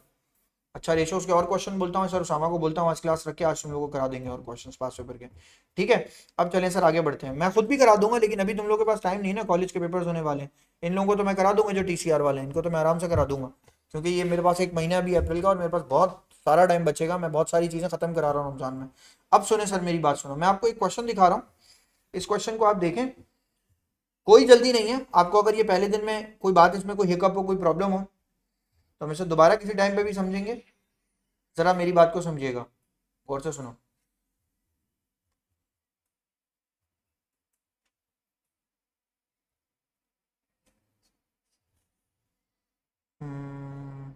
अच्छा रेशोस के और क्वेश्चन बोलता हूँ सर, उसामा को बोलता हूँ आज क्लास रख के, आज तुम लोगों को करा देंगे और क्वेश्चंस पास पेपर के। ठीक है। अब चलें सर आगे बढ़ते हैं, मैं खुद भी करा दूंगा, लेकिन अभी तुम लोगों के पास टाइम नहीं है ना, कॉलेज के पेपर्स होने वाले हैं। इन लोगों को तो मैं करा दूंगा, जो टीसीआर वाले हैं इनको तो मैं आराम से करा दूंगा, क्योंकि ये मेरे पास एक महीना अभी अप्रैल का और मेरे पास बहुत सारा टाइम बचेगा, मैं बहुत सारी चीज़ें खत्म करा रहा हूँ रमजान में। अब सुने सर मेरी बात सुनो, मैं आपको एक क्वेश्चन दिखा रहा हूँ, इस क्वेश्चन को आप देखें, कोई जल्दी नहीं है आपको। अगर ये पहले दिन में कोई बात, इसमें कोई हिकअप हो, कोई प्रॉब्लम हो तो हम इसे दोबारा किसी टाइम पे भी समझेंगे। जरा मेरी बात को समझिएगा, गौर से सुनो। हम्म,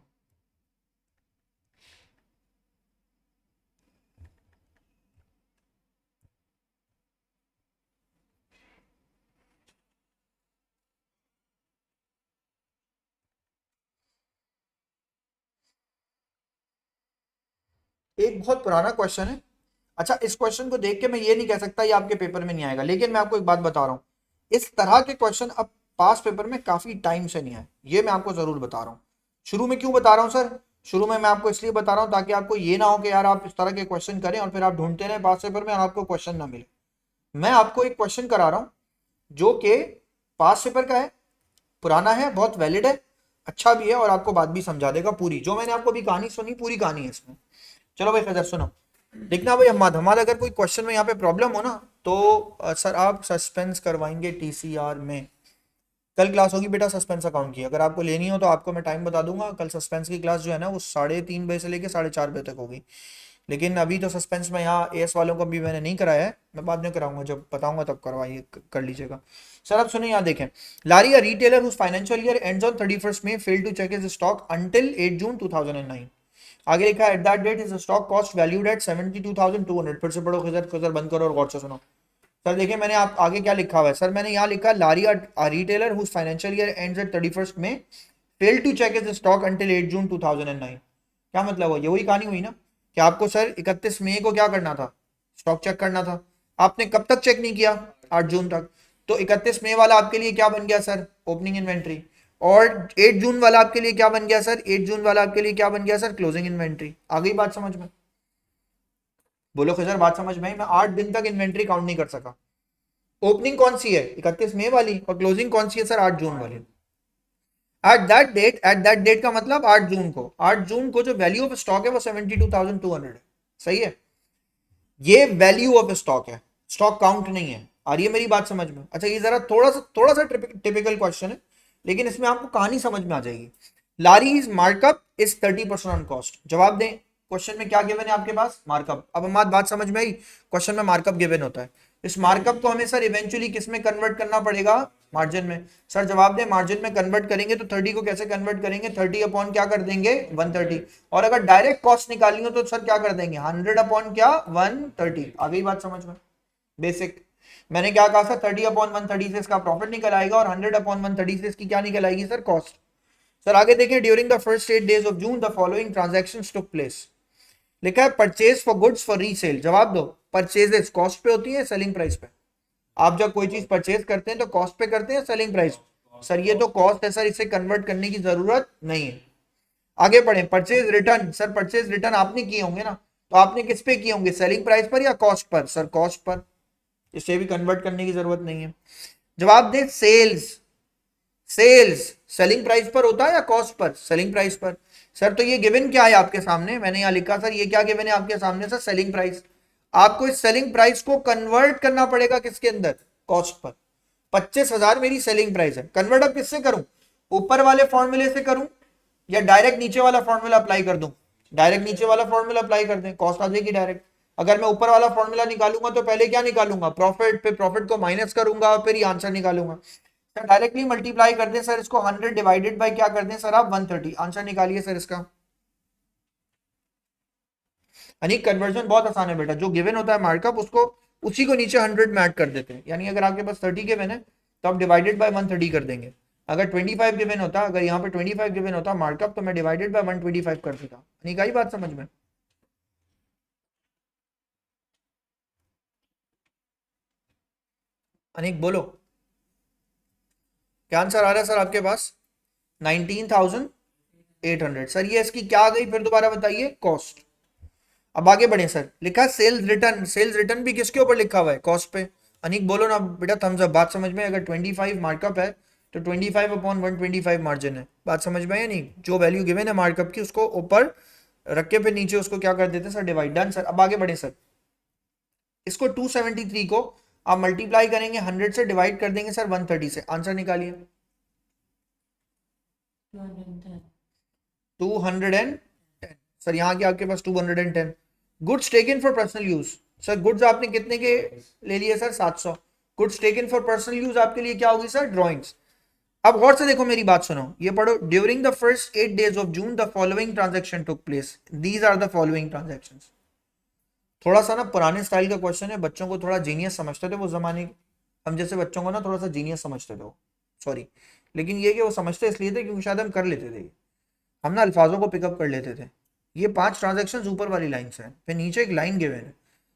एक बहुत पुराना क्वेश्चन है। अच्छा इस क्वेश्चन को देख के मैं ये नहीं कह सकता ये आपके पेपर में नहीं आएगा, लेकिन मैं आपको एक बात बता रहा हूँ, इस तरह के क्वेश्चन अब पास पेपर में काफी टाइम से नहीं आए, ये मैं आपको जरूर बता रहा हूँ। शुरू में क्यों बता रहा हूँ सर, शुरू में मैं आपको इसलिए बता रहा हूँ ताकि आपको ये ना हो कि यार आप इस तरह के क्वेश्चन करें और फिर आप ढूंढते रहे पास पेपर में और आपको क्वेश्चन ना मिले। मैं आपको एक क्वेश्चन करा रहा हूँ जो कि पास पेपर का है, पुराना है, बहुत वैलिड है, अच्छा भी है और आपको बात भी समझा देगा पूरी। जो मैंने आपको अभी कहानी सुनी पूरी कहानी है इसमें। चलो भाई खैर सुनो, देखना भाई हमाद हमारा अगर कोई क्वेश्चन में यहाँ पे प्रॉब्लम हो ना तो सर आप सस्पेंस करवाएंगे टीसीआर में। कल क्लास होगी बेटा सस्पेंस अकाउंट की, अगर आपको लेनी हो तो आपको मैं टाइम बता दूंगा। कल सस्पेंस की क्लास जो है ना वो 3:30 बजे से लेकर 4:30 बजे तक होगी। लेकिन अभी तो सस्पेंस में यहाँ एएस वालों को भी मैंने नहीं कराया है, मैं बाद में कराऊंगा, जब बताऊंगा तब करवाइए, कर लीजिएगा। सर अब सुनिए यहाँ देखें, Larry a retailer whose financial year ends on 31st May failed to check his stock until 8 June 2009। आगे लिखा है at that date is stock cost valued at 72,200। फिर से पढ़ो खजर खजर बंद करो और गौर से सुनो। सर देखिए मैंने आप आगे क्या लिखा हुआ है, सर मैंने यहाँ लिखा Larry a retailer whose financial year ends at 31st May failed to check his stock until 8 June 2009। क्या मतलब हुआ, ये वही कहानी हुई ना कि आपको सर 31 मई को क्या करना था, स्टॉक चेक करना था। आपने कब तक चेक नहीं किया, 8 जून तक। तो 31 मई वाला आपके लिए क्या बन गया सर, ओपनिंग इन्वेंट्री। और 8 जून वाला आपके लिए क्या बन गया सर, 8 जून वाला आपके लिए क्या बन गया सर, क्लोजिंग इन्वेंट्री। आ गई बात समझ में? बोलो खजर बात समझ में आई? मैं 8 दिन तक इन्वेंट्री काउंट नहीं कर सका। ओपनिंग कौन सी है, 31 मई वाली, और क्लोजिंग कौन सी है सर, 8 जून वाली। एट दैट डेट का मतलब 8 जून को, 8 जून को जो वैल्यू ऑफ स्टॉक है वो 72,200 है। सही है, ये वैल्यू ऑफ स्टॉक है, स्टॉक काउंट नहीं है। आ रही है मेरी बात समझ में? अच्छा ये जरा थोड़ा सा टिपिकल क्वेश्चन है, लेकिन इसमें आपको कहानी समझ में आ जाएगी। लारीज मार्कअप इज 30% ऑन कॉस्ट। जवाब दें, क्वेश्चन में क्या गिवन है आपके पास, मार्कअप। अब हमारी बात समझ में आई, क्वेश्चन में मार्कअप गिवन होता है, इस मार्कअप को हमें सर इवेंचुअली किस में कन्वर्ट करना पड़ेगा, मार्जिन में। सर जवाब दें, मार्जिन में कन्वर्ट करेंगे तो 30 को कैसे कन्वर्ट करेंगे, 30 अपॉन क्या कर देंगे 130, और अगर डायरेक्ट कॉस्ट निकालनी हो तो सर क्या कर देंगे 100 अपॉन क्या 130। आ गई बात समझ में, बेसिक। मैंने क्या कहा था 30 अपॉन 130 से इसका प्रॉफिट निकल आएगा और 100 अपॉन 130 से इसकी क्या निकल आएगी सर कॉस्ट। सर आगे देखिए, during the first 8 days of June the following transactions took place. लिखा है purchase for goods for resale. जवाब दो, परचेजेस कॉस्ट पे होती है सेलिंग प्राइस पे? आप जब कोई चीज परचेज करते हैं तो कॉस्ट पे करते हैं सेलिंग प्राइस? सर ये तो कॉस्ट है सर, इसे कन्वर्ट करने की जरूरत नहीं है। आगे बढ़े, purchase return. Sir purchase return आपने किए होंगे ना, तो आपने किस पे किए होंगे, सेलिंग प्राइस पर या cost per? Sir cost per, इसे भी कन्वर्ट करने की जरूरत नहीं है। जवाब दे, सेल्स। सेल्स सेलिंग प्राइस पर होता है या कॉस्ट पर? सेलिंग प्राइस पर। सर तो ये गिवन क्या है आपके सामने, मैंने यहां लिखा सर ये क्या गिवन है आपके सामने सर, सेलिंग प्राइस। आपको इस सेलिंग प्राइस को कन्वर्ट करना पड़ेगा किसके अंदर, कॉस्ट पर। 25,000 मेरी सेलिंग प्राइस है, कन्वर्ट अब किससे करूं, ऊपर वाले फॉर्मूले से करूं या डायरेक्ट नीचे वाला फॉर्मूला अप्लाई कर दूं? डायरेक्ट नीचे वाला फॉर्मूला अप्लाई कर दें, कॉस्ट आ जाएगी डायरेक्ट। अगर मैं ऊपर वाला फॉर्मूला निकालूंगा तो पहले क्या निकालूंगा, प्रॉफिट पे, प्रॉफिट को माइनस करूंगा और फिर ये आंसर निकालूंगा। सर डायरेक्टली मल्टीप्लाई कर दें सर इसको 100 डिवाइडेड बाय क्या कर दें सर आप 130, आंसर निकालिए सर इसका। यानी कन्वर्जन बहुत आसान है बेटा, जो गिवन होता है मार्कअप उसको उसी को नीचे 100 में ऐड कर देते हैं। यानी अगर आपके पास 30 गिवन है तो आप डिवाइडेड बाय 130 कर देंगे। अगर 25 गिवन होता, अगर यहाँ पे 25 गिवन होता मार्कअप, तो मैं डिवाइडेड बाय 125 कर देता। यानी क्या ही बात समझ में। अनिक बोलो क्या आंसर आ रहा है सर आपके पास, 19,800। सर ये इसकी क्या आ गई फिर दोबारा बताइए, कॉस्ट। अब आगे बढ़े सर, लिखा सेल्स रिटर्न। सेल्स रिटर्न भी किसके ऊपर लिखा हुआ है, कॉस्ट पे। अनिक बोलो ना बेटा, थम्स अप। बात समझ में, अगर 25 मार्कअप है तो 25 अपॉन 125 मार्जिन है। बात समझ में है नहीं, जो वैल्यू गिवन है मार्कअप की उसको ऊपर रख के फिर नीचे उसको क्या कर देते हैं सर, डिवाइड। Done sir. अब आगे बढ़े सर, इसको 273 को आप मल्टीप्लाई करेंगे 100 से, डिवाइड कर देंगे सर 130 से, आंसर निकालिए। 210। सर यहाँ के आपके पास 210। Goods taken for personal use. Sir goods आपने कितने के ले लिए sir, 700। Goods taken for personal use आपके लिए क्या होगी सर, ड्रॉइंग्स। अब गौर से देखो मेरी बात सुनो, ये पढ़ो, during the first 8 days of June the following transaction took place. These are the following transaction. थोड़ा सा ना पुराने स्टाइल का क्वेश्चन है, बच्चों को थोड़ा जीनियस समझते थे वो जमाने के, हम जैसे बच्चों को ना थोड़ा सा जीनियस समझते थे वो, सॉरी। लेकिन ये कि वो समझते इसलिए थे क्योंकि शायद हम कर लेते थे, हम ना अल्फाजों को पिकअप कर लेते थे। ये 5 ट्रांजेक्शन ऊपर वाली लाइन से हैं, फिर नीचे एक लाइन गिवन है,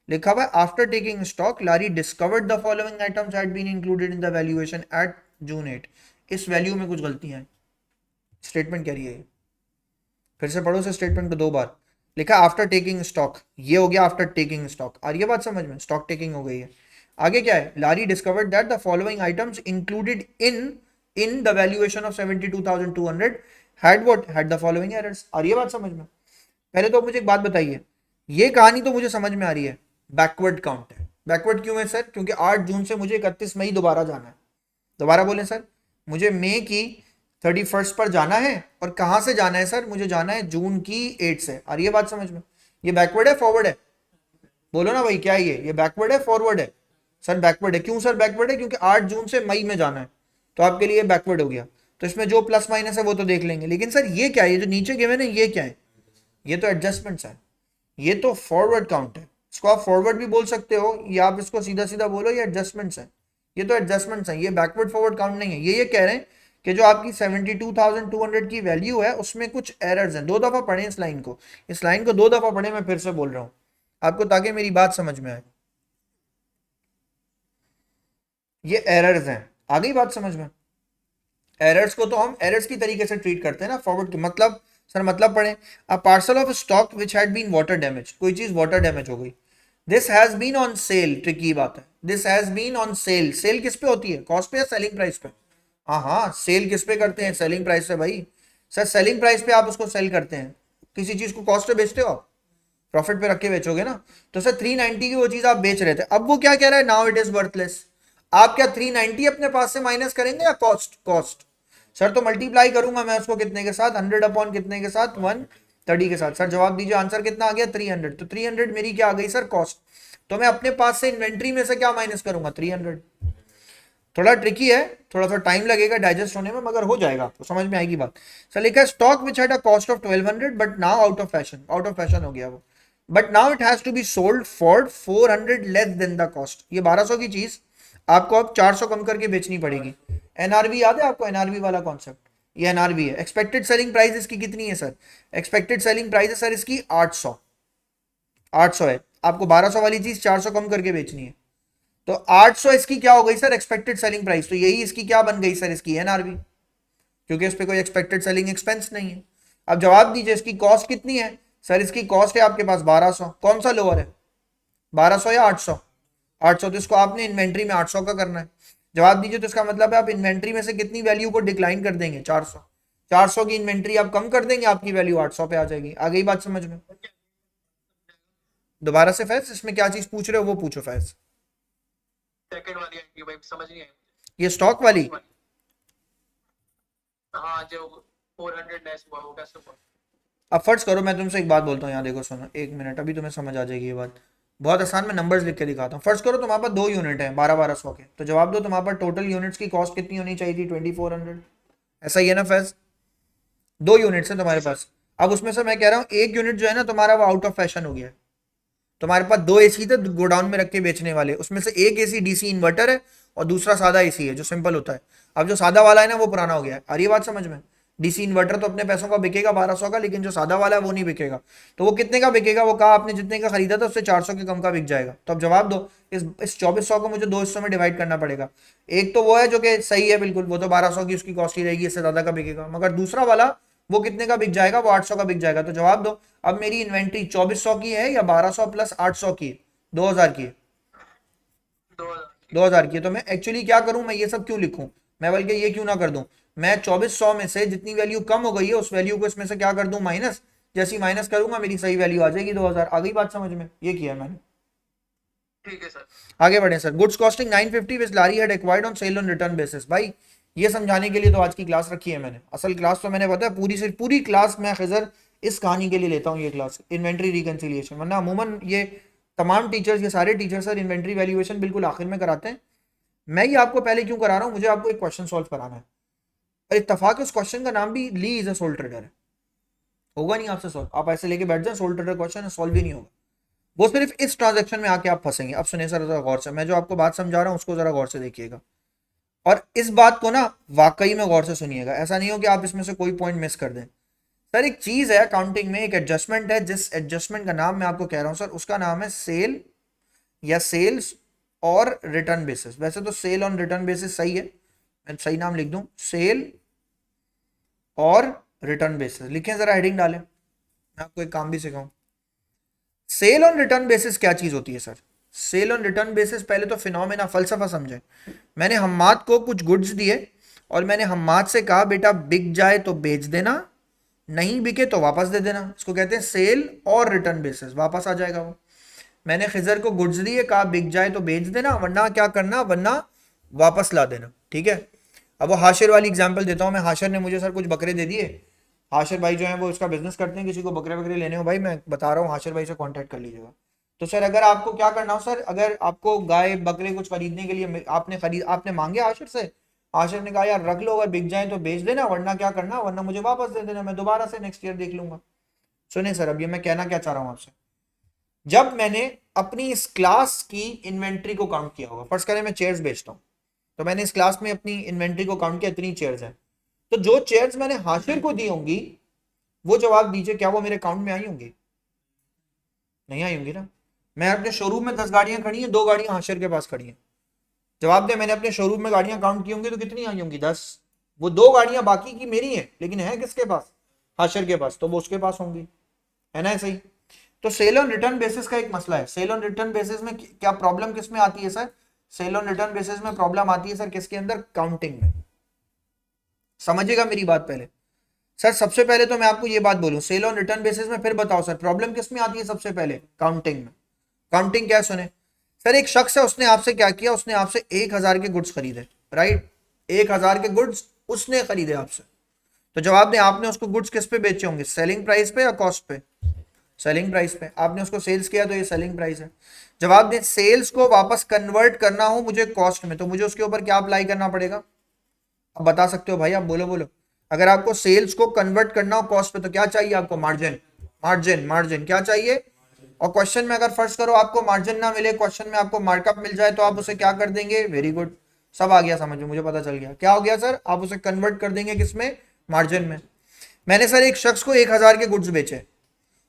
लिखा हुआ है after taking stock Larry discovered the following items had been included in the valuation at June 8। इस वैल्यू में कुछ गलतियां हैं, स्टेटमेंट कह रही है ये। फिर से पढ़ो से स्टेटमेंट को 2 बार। लिखा आफ्टर टेकिंग स्टॉक, ये हो गया आफ्टर टेकिंग स्टॉक, आ रही है बात समझ में, स्टॉक टेकिंग हो गई है। आगे क्या है, Larry discovered that the following items included in the valuation of 72,200 had what, had the following errors. आ रही है बात समझ में। पहले तो मुझे एक बात बताइए, ये कहानी तो मुझे समझ में आ रही है, बैकवर्ड काउंट है। बैकवर्ड क्यों है सर, क्योंकि 8 जून से मुझे 31 मई दोबारा जाना है। दोबारा बोले सर, मुझे मई की 31 पर जाना है, और कहां से जाना है सर, मुझे जाना है जून की 8 से। आ रही है बात समझ में। ये बैकवर्ड है फॉरवर्ड है, बोलो ना भाई क्या है ये बैकवर्ड है फॉरवर्ड है? सर बैकवर्ड है। क्यों सर बैकवर्ड है, क्योंकि 8 जून से मई में जाना है, तो आपके लिए बैकवर्ड हो गया। तो इसमें जो प्लस माइनस है वो तो देख लेंगे। लेकिन सर ये क्या है, ये जो नीचे गिवन है ये क्या है, ये तो एडजस्टमेंट्स है, ये तो फॉरवर्ड काउंट है। इसको आप फॉरवर्ड भी बोल सकते हो, या आप इसको सीधा सीधा बोलो ये एडजस्टमेंट्स है। ये तो एडजस्टमेंट्स है, ये बैकवर्ड फॉरवर्ड काउंट नहीं है। ये कह रहे हैं कि जो आपकी 72,200 की वैल्यू है उसमें कुछ एरर्स हैं। 2 दफा पढ़े इस लाइन को, इस लाइन को 2 दफा पढ़े, मैं फिर से बोल रहा हूं आपको ताकि मेरी बात समझ में आए। ये एरर्स हैं, आ गई बात समझ में। एरर्स को तो हम एरर्स की तरीके से ट्रीट करते हैं ना, फॉरवर्ड के मतलब सर मतलब पढ़े, a parcel of stock which had been water damage, कोई चीज वाटर डैमेज हो गई। This has been on sale, tricky बात है, this has been on sale. Sale किस पे होती है, कॉस्ट पे या सेलिंग प्राइस पे? हाँ हाँ, सेल किस पे करते हैं, सेलिंग प्राइस पे भाई। सर सेलिंग प्राइस पे आप उसको सेल करते हैं, किसी चीज को कॉस्ट पे बेचते हो आप, प्रॉफिट पे रख के बेचोगे ना। तो सर 390 की वो चीज आप बेच रहे थे, अब वो क्या कह रहा है, नाउ इट इज वर्थलेस। आप क्या 390 अपने पास से माइनस करेंगे या कॉस्ट, कॉस्ट। सर तो मल्टीप्लाई करूंगा मैं उसको कितने के साथ, 100 अपॉन कितने के साथ, 130 के साथ। सर जवाब दीजिए, आंसर कितना आ गया, 300। तो 300 मेरी क्या आ गई सर, कॉस्ट। तो मैं अपने पास से इन्वेंट्री में से क्या माइनस करूंगा, 300। थोड़ा ट्रिकी है, थोड़ा सा टाइम लगेगा डाइजेस्ट होने में, मगर हो जाएगा, आपको समझ में आएगी बात। सर लिखा है stock which had a cost of 1200 but now out of fashion, out of fashion हो गया वो, but now it has to be sold for 400 less than the cost. ये 1200 की चीज आपको अब 400 कम करके बेचनी पड़ेगी। एनआरवी याद है आपको, एनआरवी वाला कॉन्सेप्ट, ये एनआरवी है। एक्सपेक्टेड सेलिंग प्राइस इसकी कितनी है सर? एक्सपेक्टेड सेलिंग प्राइस है सर इसकी 800, 800 है, आपको 1200 वाली चीज 400 कम करके बेचनी है, तो 800 इसकी क्या हो गई सर? Expected selling price. तो यही इसकी क्या बन गई सर? इसकी एनआरवी, क्योंकि इस पे कोई एक्सपेक्टेड सेलिंग एक्सपेंस नहीं है। अब जवाब दीजिए इसकी कॉस्ट कितनी है? सर इसकी कॉस्ट है आपके पास 1200, कौन सा लोअर है, 1200 या 800? 800, तो इसको आपने इन्वेंट्री में 800 का करना है। जवाब दीजिए, तो इसका मतलब है आप इन्वेंट्री में से कितनी वैल्यू को डिक्लाइन कर देंगे? 400, 400 की इन्वेंट्री आप कम कर देंगे, आपकी वैल्यू 800 पे आ जाएगी। आ गई बात समझ में? दोबारा से फैज, इसमें क्या चीज पूछ रहे हो वो पूछो फैज। सेकंड वाली आएगी भाई, समझ नहीं आई। ये स्टॉक वाली, हाँ जो 400 लेस हुआ वो कैसे हुआ? अब फर्ज करो मैं तुमसे एक बात बोलता हूँ, यहाँ देखो सुनो, एक मिनट, अभी तुम्हें समझ आ जाएगी ये बात, बहुत आसान, मैं नंबर्स लिख के दिखाता हूँ। फर्ज करो तुम्हारे पास 2 यूनिट हैं 1200 के, तो जवाब दो तुम्हारे पास टोटल यूनिट्स की कॉस्ट कितनी होनी चाहिए थी? 2400। ऐसा ही है ना फैज? 2 यूनिट्स हैं तुम्हारे पास, अब उसमें से मैं कह रहा हूँ एक यूनिट जो है ना तुम्हारा वो आउट ऑफ फैशन हो गया है। तुम्हारे पास 2 एसी थे गोडाउन में रख के बेचने वाले, उसमें से एक एसी डीसी इन्वर्टर है और दूसरा सादा एसी है जो सिंपल होता है। अब जो सादा वाला है ना वो पुराना हो गया है, आ रही है बात समझ में? डीसी इन्वर्टर तो अपने पैसों का बिकेगा 1200 का, लेकिन जो सादा वाला है वो नहीं बिकेगा। तो वो कितने का बिकेगा? वो कहा आपने जितने का खरीदा था उससे 400 के कम का बिक जाएगा। तो अब जवाब दो, इस 2400 को मुझे 2 हिस्सों में डिवाइड करना पड़ेगा। एक तो वो है जो कि सही है बिल्कुल, वो तो 1200 की उसकी कॉस्ट ही रहेगी, इससे ज्यादा का बिकेगा, मगर दूसरा वाला वो कितने का बिक जाएगा? वो 800 का बिक जाएगा। तो जवाब दो, अब मेरी इन्वेंट्री 2400 की है या 1200 प्लस 800 की? 2000 की, 2000 की। तो मैं एक्चुअली क्या करूं, मैं ये सब क्यों लिखूं, मैं बल्कि ये क्यों ना कर दूं, मैं 2400 में से जितनी वैल्यू कम हो गई है उस वैल्यू को इसमें से क्या कर दूं? माइनस। जैसी माइनस करूंगा मेरी सही वैल्यू आ जाएगी 2000। आ गई बात समझ में? ये किया मैंने। ठीक है सर। आगे बढ़े sir. Goods costing 950 which Larry had acquired on sale on return basis. भाई ये समझाने के लिए तो आज की क्लास रखी है मैंने, असल क्लास तो मैंने पता है पूरी से पूरी क्लास मैं खिजर इस कहानी के लिए लेता हूँ, ये क्लास इन्वेंट्री रिकंसिलिएशन, वरना अमूमन ये तमाम टीचर्स, ये सारे टीचर्स सर इन्वेंट्री वैल्यूएशन बिल्कुल आखिर में कराते हैं। मैं ये आपको पहले क्यों करा रहा हूँ? मुझे आपको एक क्वेश्चन सॉल्व कराना है, और इत्तफाक उस क्वेश्चन का नाम भी ली इज अ सोल ट्रेडर है। होगा नहीं आपसे सॉल्व, आप ऐसे लेके बैठ जाए सोल ट्रेडर क्वेश्चन है, सॉल्व ही नहीं होगा। वो सिर्फ इस ट्रांजेक्शन में आके आप फंसेंगे। अब सुनिए सर जरा गौर से, मैं जो आपको बात समझा रहा हूँ उसको जरा गौर से देखिएगा, और इस बात को ना वाकई में गौर से सुनिएगा, ऐसा नहीं हो कि आप इसमें से कोई पॉइंट मिस कर दें। सर एक चीज है अकाउंटिंग में, एक एडजस्टमेंट है, जिस एडजस्टमेंट का नाम मैं आपको कह रहा हूं सर उसका नाम है सेल या सेल्स और रिटर्न बेसिस। वैसे तो सेल ऑन रिटर्न बेसिस सही है, मैं सही नाम लिख दूं, सेल और रिटर्न बेसिस लिखें, जरा हेडिंग डालें, मैं आपको एक काम भी सिखाऊं। सेल ऑन रिटर्न बेसिस क्या चीज होती है sir? Sale on return basis, पहले तो फिनोमेना फलसफा समझे। मैंने हम्माद को कुछ गुड्स दिए और मैंने हम्माद से कहा बेटा बिक जाए तो बेच देना, नहीं बिके तो वापस दे देना, इसको कहते हैं सेल और रिटर्न बेसिस, वापस आ जाएगा वो। मैंने खिजर को गुड्स दिए, कहा बिक जाए तो बेच देना, वरना क्या करना, वरना वापस ला देना, ठीक है। अब वो हाशिर वाली एग्जांपल देता हूँ मैं। हाशिर ने मुझे सर कुछ बकरे दे दिए, हाशिर भाई जो है वो इसका बिजनेस करते हैं, किसी को बकरे बकरे लेने हो भाई मैं बता रहा हूँ हाशिर भाई से कांटेक्ट कर लीजिएगा। तो सर अगर आपको क्या करना हो सर, अगर आपको गाय बकरे कुछ खरीदने के लिए आपने मांगे हाशिर से, हाशिर ने कहा यार रख लो, अगर बिक जाए तो बेच देना, वरना क्या करना, वरना मुझे वापस दे देना, मैं दोबारा से नेक्स्ट ईयर देख लूंगा। सुनिए सर अब ये मैं कहना क्या चाह रहा हूँ आपसे, जब मैंने अपनी इस क्लास की इन्वेंट्री को काउंट किया होगा, फर्स्ट करें मैं चेयर्स बेचता हूँ, तो मैंने इस क्लास में अपनी इन्वेंट्री को काउंट किया, इतनी चेयर्स हैं, तो जो चेयर्स मैंने हाशिर को दी होंगी वो जवाब दीजिए क्या वो मेरे अकाउंट में आई होंगी? नहीं आई होंगी ना। मैं अपने शोरूम में 10 गाड़ियां खड़ी हैं, 2 गाड़ियां हाशिर के पास खड़ी हैं, जवाब दे मैंने अपने शोरूम में गाड़ियां काउंट की होंगी तो कितनी आई होंगी? 10। वो 2 गाड़ियां बाकी की मेरी हैं, लेकिन है किसके पास? हाशिर के पास, तो वो उसके पास होंगी, है ना ऐसे ही। तो सेल ऑन रिटर्न बेसिस का एक मसला है। सेल ऑन रिटर्न बेसिस में क्या प्रॉब्लम किस में आती है sir? Sale on return basis में प्रॉब्लम आती है सर किसके अंदर? काउंटिंग में। समझिएगा मेरी बात पहले सर, सबसे पहले तो मैं आपको ये बात बोलूं सेल ऑन रिटर्न बेसिस में, फिर बताओ सर प्रॉब्लम किस में आती है सबसे पहले? काउंटिंग में। काउंटिंग क्या सुने सर, एक शख्स है उसने आपसे क्या किया, उसने आपसे 1000 के गुड्स खरीदे, राइट, 1000 के गुड्स उसने खरीदे आपसे, तो जवाब दें आपने उसको गुड्स किस पे बेचे होंगे? सेलिंग प्राइस पे या कॉस्ट पे? सेलिंग प्राइस पे। आपने उसको सेल्स किया तो ये सेलिंग प्राइस है। जवाब दें, सेल्स को वापस कन्वर्ट करना हो मुझे कॉस्ट में, तो मुझे उसके ऊपर क्या अप्लाई करना पड़ेगा? अब बता सकते हो भाई, आप बोलो बोलो। अगर आपको सेल्स को कन्वर्ट करना हो कॉस्ट पे तो क्या चाहिए आपको? मार्जिन, मार्जिन, मार्जिन क्या चाहिए? और क्वेश्चन में अगर फर्स्ट करो आपको मार्जिन ना मिले, क्वेश्चन में आपको मार्कअप मिल जाए, तो आप उसे क्या कर देंगे? वेरी गुड, सब आ गया समझ में, मुझे पता चल गया क्या हो गया सर। आप उसे कन्वर्ट कर देंगे किसमें? मार्जिन में। मैंने सर एक शख्स को 1000 के गुड्स बेचे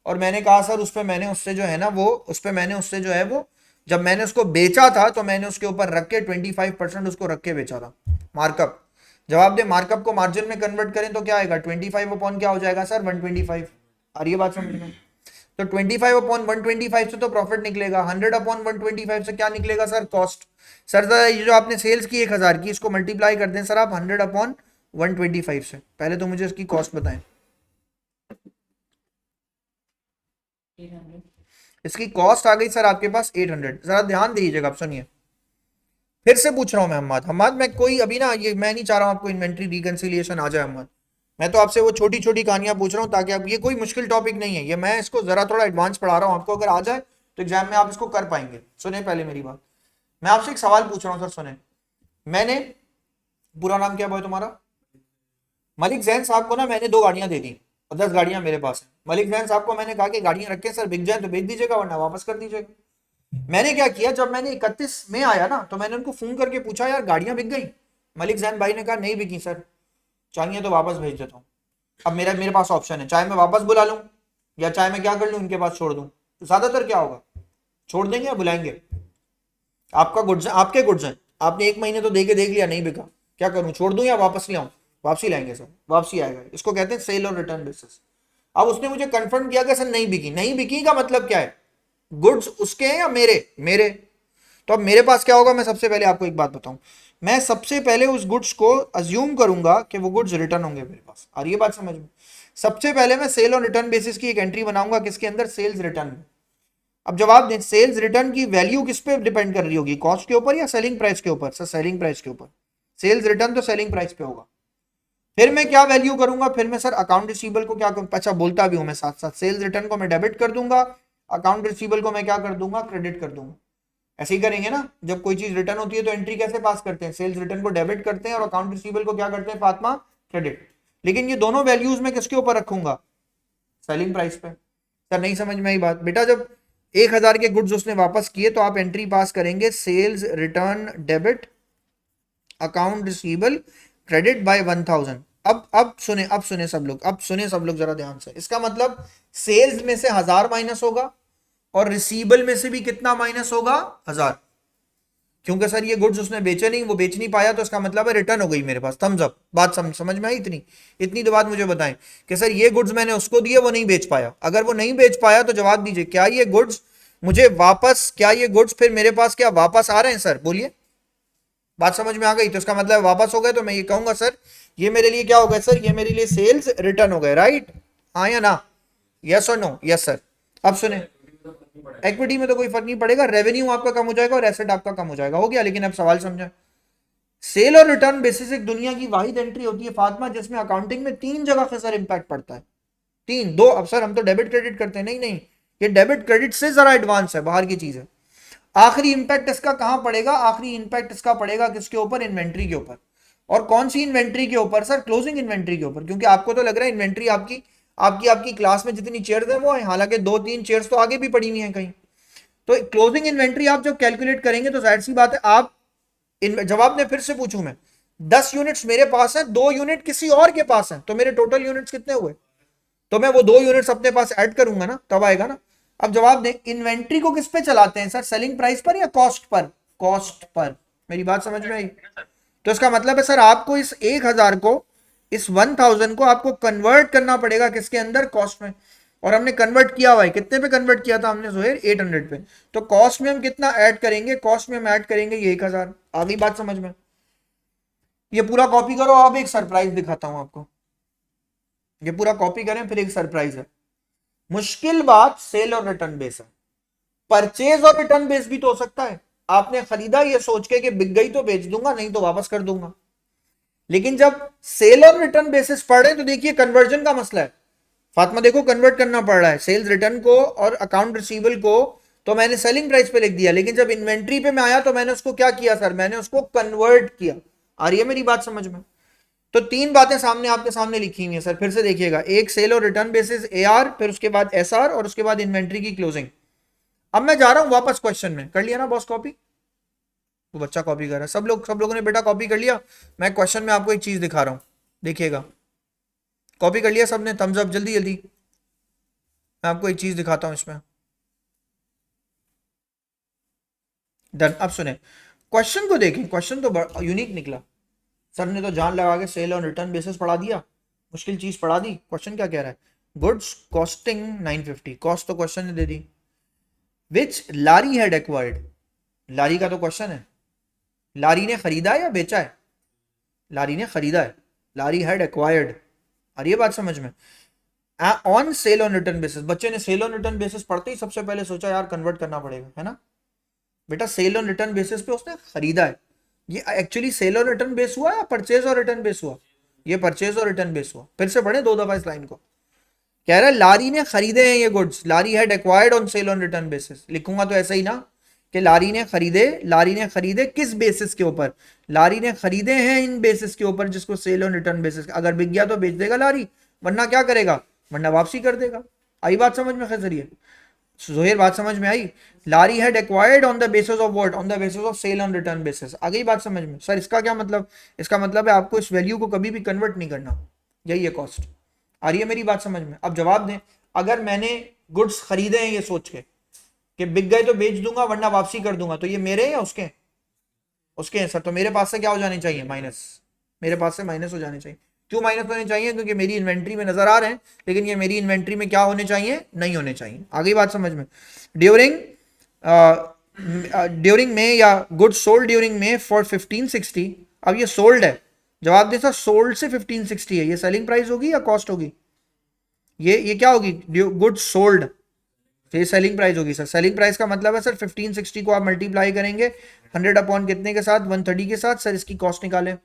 और मैंने कहा सर उस पर मैंने उससे जो है ना वो उस पर मैंने उससे जो है वो जब मैंने उसको बेचा था तो मैंने उसके ऊपर रख के 25% उसको रख के बेचा था, मार्कअप। जवाब दे, मार्कअप को मार्जिन में कन्वर्ट करें तो क्या आएगा? 25 अपॉन क्या हो जाएगा सर? 125। आ रही है बात समझ में? तो 25 अपॉन 125 से तो प्रॉफिट निकलेगा, 100 अपॉन 125 से क्या निकलेगा सर? कॉस्ट। सर ये जो आपने सेल्स की 1000 की, इसको मल्टीप्लाई कर दें सर आप 100 अपॉन 125 से। पहले तो मुझे इसकी कॉस्ट बताएं। 800। इसकी कॉस्ट आ गई सर आपके पास 800। जरा ध्यान दीजिएगा, आप सुनिए, फिर से पूछ रहा हूं मैं हम्माद, मैं कोई अभी ना ये मैं नहीं चाह रहा हूं आपको इन्वेंट्री रिकंसिलिएशन आ जाए हम्माद। मैं तो आपसे वो छोटी छोटी कहानियां पूछ रहा हूं ताकि आप, ये कोई मुश्किल टॉपिक नहीं है, ये मैं इसको जरा थोड़ा एडवांस पढ़ा रहा हूं आपको, अगर आ जाए तो एग्जाम में आप इसको कर पाएंगे। सुने पहले मेरी बात, मैं आपसे एक सवाल पूछ रहा हूं सर, सुने। मैंने, पूरा नाम क्या है तुम्हारा? मलिक जैन साहब को ना मैंने 2 गाड़ियां दे दी और 10 गाड़ियां मेरे पास है। मलिक जैन साहब को मैंने कहा कि गाड़ियां रखें सर, बिक जाए तो बेच दीजिएगा वरना वापस कर दीजिएगा। मैंने क्या किया, जब मैंने 31 में आया ना तो मैंने उनको फोन करके पूछा यार गाड़ियां बिक गई? मलिक जैन भाई ने कहा नहीं बिकी सर, चाहिए तो वापस भेज देता हूँ। अब मेरे पास ऑप्शन है, चाहे मैं वापस बुला लूं या चाहे मैं क्या कर लूं, इनके पास छोड़ दूं। तो ज्यादातर क्या होगा, छोड़ देंगे या बुलाएंगे? आपका गुड्स, आपके गुड्स हैं, आपने 1 महीने तो दे के देख लिया नहीं बिका, क्या करूं, छोड़ दूं या वापस ले आऊं? वापसी लाएंगे सर, वापसी आएगा। इसको कहते हैं सेल और रिटर्न बेसिस। अब उसने मुझे कंफर्म किया कि सर नहीं बिकी। नहीं बिकी का मतलब क्या है? गुड्स उसके हैं या मेरे? मेरे। तो अब मेरे पास क्या होगा, मैं सबसे पहले आपको एक बात बताऊं, मैं सबसे पहले उस गुड्स को अज्यूम करूंगा कि वो गुड्स रिटर्न होंगे मेरे पास। आ रही है बात समझ में? सबसे पहले मैं सेल और रिटर्न बेसिस की एक एंट्री बनाऊंगा, किसके अंदर? सेल्स रिटर्न में। अब जवाब दें, सेल्स रिटर्न की वैल्यू किस पे डिपेंड कर रही होगी, कॉस्ट के ऊपर या सेलिंग प्राइस के ऊपर? सर सेलिंग प्राइस के ऊपर। सेल्स रिटर्न तो सेलिंग प्राइस पे होगा। फिर मैं क्या वैल्यू करूंगा? फिर मैं सर अकाउंट रिसीवेबल को क्या करूं? अच्छा बोलता भी हूं मैं साथ साथ, सेल्स रिटर्न को मैं डेबिट कर दूंगा, अकाउंट रिसीवेबल को मैं क्या कर दूंगा? क्रेडिट कर दूंगा। ऐसे ही करेंगे ना, जब कोई चीज रिटर्न होती है तो एंट्री कैसे पास करते हैं? सेल्स रिटर्न को डेबिट करते हैं और अकाउंट रिसीवेबल को क्या करते हैं फातिमा? क्रेडिट। लेकिन ये दोनों वैल्यूज में किसके ऊपर रखूंगा? सेलिंग प्राइस पे। सर नहीं समझ में आई बात बेटा, जब 1000 के गुड्स उसने वापस किए तो आप एंट्री पास करेंगे sales return debit account receivable credit by 1000। अब सुने सब लोग, अब सुने सब लोग जरा ध्यान से। इसका मतलब सेल्स में से 1000 माइनस होगा और रिसीवेबल में से भी कितना माइनस होगा? 1000। क्योंकि सर ये गुड्स उसने बेचे नहीं, वो बेच नहीं पाया, तो इसका मतलब है रिटर्न हो गई मेरे पास। Thums up. बात समझ में आई? इतनी इतनी तो बात मुझे बताएं कि सर ये गुड्स मैंने उसको दिए, वो नहीं बेच पाया। अगर वो नहीं बेच पाया तो जवाब दीजिए, क्या ये गुड्स मुझे वापस, क्या ये गुड्स फिर मेरे पास क्या वापस आ रहे हैं? सर बोलिए, बात समझ में आ गई? तो इसका मतलब वापस हो गए तो मैं ये कहूंगा सर ये मेरे लिए क्या हो गया सर? ये मेरे लिए सेल्स रिटर्न हो गए, राइट? हाँ या ना? यस और नो? Yes sir. अब सुने, इक्विटी में तो कोई फर्क नहीं पड़ेगा, रेवेन्यू आपका कम हो जाएगा और एसेट आपका कम हो जाएगा। हो गया? लेकिन अब सवाल समझा, सेल और रिटर्न बेसिस एक दुनिया की वाहिद एंट्री होती है फातिमा जिसमें अकाउंटिंग में 3 जगह से सर इंपैक्ट पड़ता है। 3 2। अब सर हम तो डेबिट क्रेडिट करते हैं, नहीं नहीं, ये डेबिट क्रेडिट से जरा एडवांस है, बाहर की चीज है। आखिरी इंपैक्ट इसका कहां पड़ेगा? आखिरी इंपैक्ट इसका पड़ेगा किसके ऊपर? इन्वेंट्री के ऊपर। और कौन सी इन्वेंट्री के ऊपर सर? क्लोजिंग इन्वेंट्री के ऊपर। क्योंकि आपको तो लग रहा है इन्वेंट्री आपकी आपकी क्लास में जितनी चेयर्स है वो है, हालांकि 2-3 चेयर्स तो आगे भी पड़ी हुई हैं कहीं। तो क्लोजिंग इन्वेंट्री आप जब कैलकुलेट करेंगे तो जाहिर सी बात है आप जवाब में फिर से पूछूं मैं, 10 यूनिट्स मेरे पास है, 2 यूनिट किसी और के पास है, तो मेरे टोटल यूनिट्स कितने हुए? तो मैं वो 2 यूनिट्स अपने पास ऐड करूंगा ना, तब आएगा ना। अब जवाब दें, इन्वेंट्री को किस पे चलाते हैं सर? सेलिंग प्राइस पर या कॉस्ट पर? Cost per. मेरी बात समझ में आई? तो इसका मतलब है सर आपको इस 1000 को, इस 1000 को आपको कन्वर्ट करना पड़ेगा किसके अंदर? कॉस्ट में। और हमने कन्वर्ट किया हुआ है, कितने पे कन्वर्ट किया था हमने जोहेर? 800 पे। तो कॉस्ट में हम कितना ऐड करेंगे? कॉस्ट में हम ऐड करेंगे ये 1000। आ गई बात समझ में? ये पूरा कॉपी करो, अब एक सरप्राइज दिखाता हूं आपको। ये पूरा कॉपी करें, फिर एक सरप्राइज है। मुश्किल बात सेल और रिटर्न बेस है, परचेज और रिटर्न बेस भी तो हो सकता है। आपने खरीदा ये सोच के कि बिक गई तो बेच दूंगा, नहीं तो वापस कर दूंगा। लेकिन जब सेल और रिटर्न बेसिस पढ़ रहे तो देखिए कन्वर्जन का मसला है। फातिमा देखो कन्वर्ट करना पड़ रहा है सेल्स रिटर्न को और अकाउंट रिसीवेबल को, तो मैंने सेलिंग प्राइस पे लिख दिया, लेकिन जब इन्वेंट्री पे मैं आया तो मैंने उसको क्या किया सर, मैंने उसको कन्वर्ट किया। आ रही है मेरी बात समझ में? तो तीन बातें सामने आपके सामने लिखी हुई है सर, फिर से देखिएगा, एक सेल और रिटर्न बेसिस एआर, फिर उसके बाद एसआर, और उसके बाद इन्वेंट्री की क्लोजिंग। अब मैं जा रहा हूं वापस क्वेश्चन में, कर लिया ना बॉस कॉपी? वो बच्चा कॉपी कर रहा है, सब लोगों ने बेटा कॉपी कर लिया। मैं क्वेश्चन में आपको एक चीज दिखा रहा हूं, देखिएगा, कॉपी कर लिया सबने? थम्स अप जल्दी जल्दी। मैं आपको एक चीज दिखाता हूं इसमें। डन। अब सुने क्वेश्चन को, देखें क्वेश्चन तो यूनिक निकला। सर ने तो जान लगा के सेल और रिटर्न बेसिस पढ़ा दिया, मुश्किल चीज पढ़ा दी। क्वेश्चन क्या कह रहा है? गुड्स कॉस्टिंग 950, कॉस्ट तो क्वेश्चन ने दे दी। विच लारी हैड एक्वायर्ड, लारी का तो क्वेश्चन है, लारी ने खरीदा है या बेचा है? लारी ने खरीदा है, लारी हैड एक्वायर्ड। आ रही है बात समझ में? On sale on return basis, बच्चे ने सेल ऑन रिटर्न बेसिस पढ़ते ही सबसे पहले सोचा यार कन्वर्ट करना पड़ेगा, है ना बेटा? सेल ऑन रिटर्न बेसिस पे उसने खरीदा है। ये एक्चुअली सेल और रिटर्न बेस हुआ या परचेज और रिटर्न बेस हुआ? ये परचेज और रिटर्न बेस हुआ। फिर से पढ़े दो दफा इस लाइन को। कह रहा है लारी ने खरीदे हैं ये goods, Larry had acquired on sale on return basis. लिखूंगा तो ऐसा ही ना कि लारी ने खरीदे किस बेसिस के ऊपर? लारी ने खरीदे हैं इन बेसिस के ऊपर जिसको सेल ऑन रिटर्न बेसिस। अगर बिक गया तो बेच देगा लारी, वरना क्या करेगा? वरना वापसी कर देगा। आई बात समझ में खैसरिए? जोहेर बात समझ में आई? Larry had acquired on the basis of what? On the basis of sale on return basis. आ गई बात समझ में? सर इसका क्या मतलब? इसका मतलब है आपको इस वैल्यू को कभी भी कन्वर्ट नहीं करना, यही है कॉस्ट। आ रही है मेरी बात समझ में? अब जवाब दें, अगर मैंने गुड्स खरीदे हैं ये सोच के कि बिक गए तो बेच दूंगा वरना वापसी कर दूंगा, तो ये मेरे हैं या उसके? उसके हैं सर। तो मेरे पास से क्या हो जाने चाहिए? माइनस। मेरे पास से माइनस हो जाने चाहिए। क्यों माइनस होने चाहिए? क्योंकि मेरी इन्वेंट्री में नजर आ रहे हैं, लेकिन ये मेरी इन्वेंट्री में क्या होने चाहिए? नहीं होने चाहिए। आ गई बात समझ में? ड्यूरिंग ड्यूरिंग में या गुड्स सोल्ड ड्यूरिंग में फॉर 1560। अब ये सोल्ड है, जवाब दे सर सोल्ड से 1560 है, ये सेलिंग प्राइस होगी या कॉस्ट होगी? ये क्या होगी? गुड्स सोल्ड, तो ये सेलिंग प्राइस होगी सर। सेलिंग प्राइस का मतलब है सर 1560 को आप मल्टीप्लाई करेंगे 100 अपॉन कितने के साथ? 130 के साथ। सर इसकी कॉस्ट निकालें।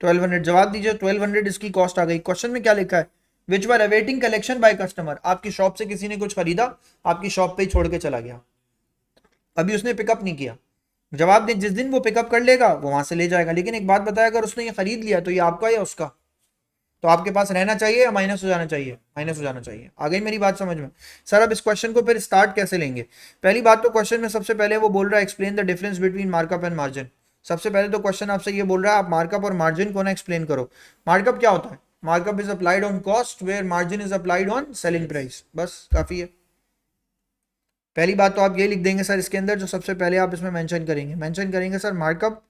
Twelve hundred. जवाब दीजिए 1200 इसकी कॉस्ट आ गई। क्वेश्चन में क्या लिखा है? विच वर अवेटिंग कलेक्शन बाय कस्टमर। आपकी शॉप से किसी ने कुछ खरीदा, आपकी शॉप पे ही छोड़ के चला गया, अभी उसने पिकअप नहीं किया। जवाब दें जिस दिन वो पिकअप कर लेगा वो वहां से ले जाएगा। लेकिन एक बात बताया, अगर उसने ये खरीद लिया तो ये आपका या उसका? तो आपके पास रहना चाहिए या माइनस हो जाना चाहिए? माइनस हो जाना चाहिए। आ गई मेरी बात समझ में? सर अब इस क्वेश्चन को फिर स्टार्ट कैसे लेंगे? पहली बात तो क्वेश्चन में सबसे पहले वो बोल रहा है explain the difference between markup and margin. सबसे पहले तो क्वेश्चन आपसे ये बोल रहा है आप मार्कअप और मार्जिन को ना एक्सप्लेन करो। मार्कअप क्या होता है? Markup is applied on cost where margin is applied on selling price, बस काफी है। पहली बात तो आप ये लिख देंगे सर इसके अंदर, जो सबसे पहले आप इसमें मेंशन करेंगे सर मार्कअप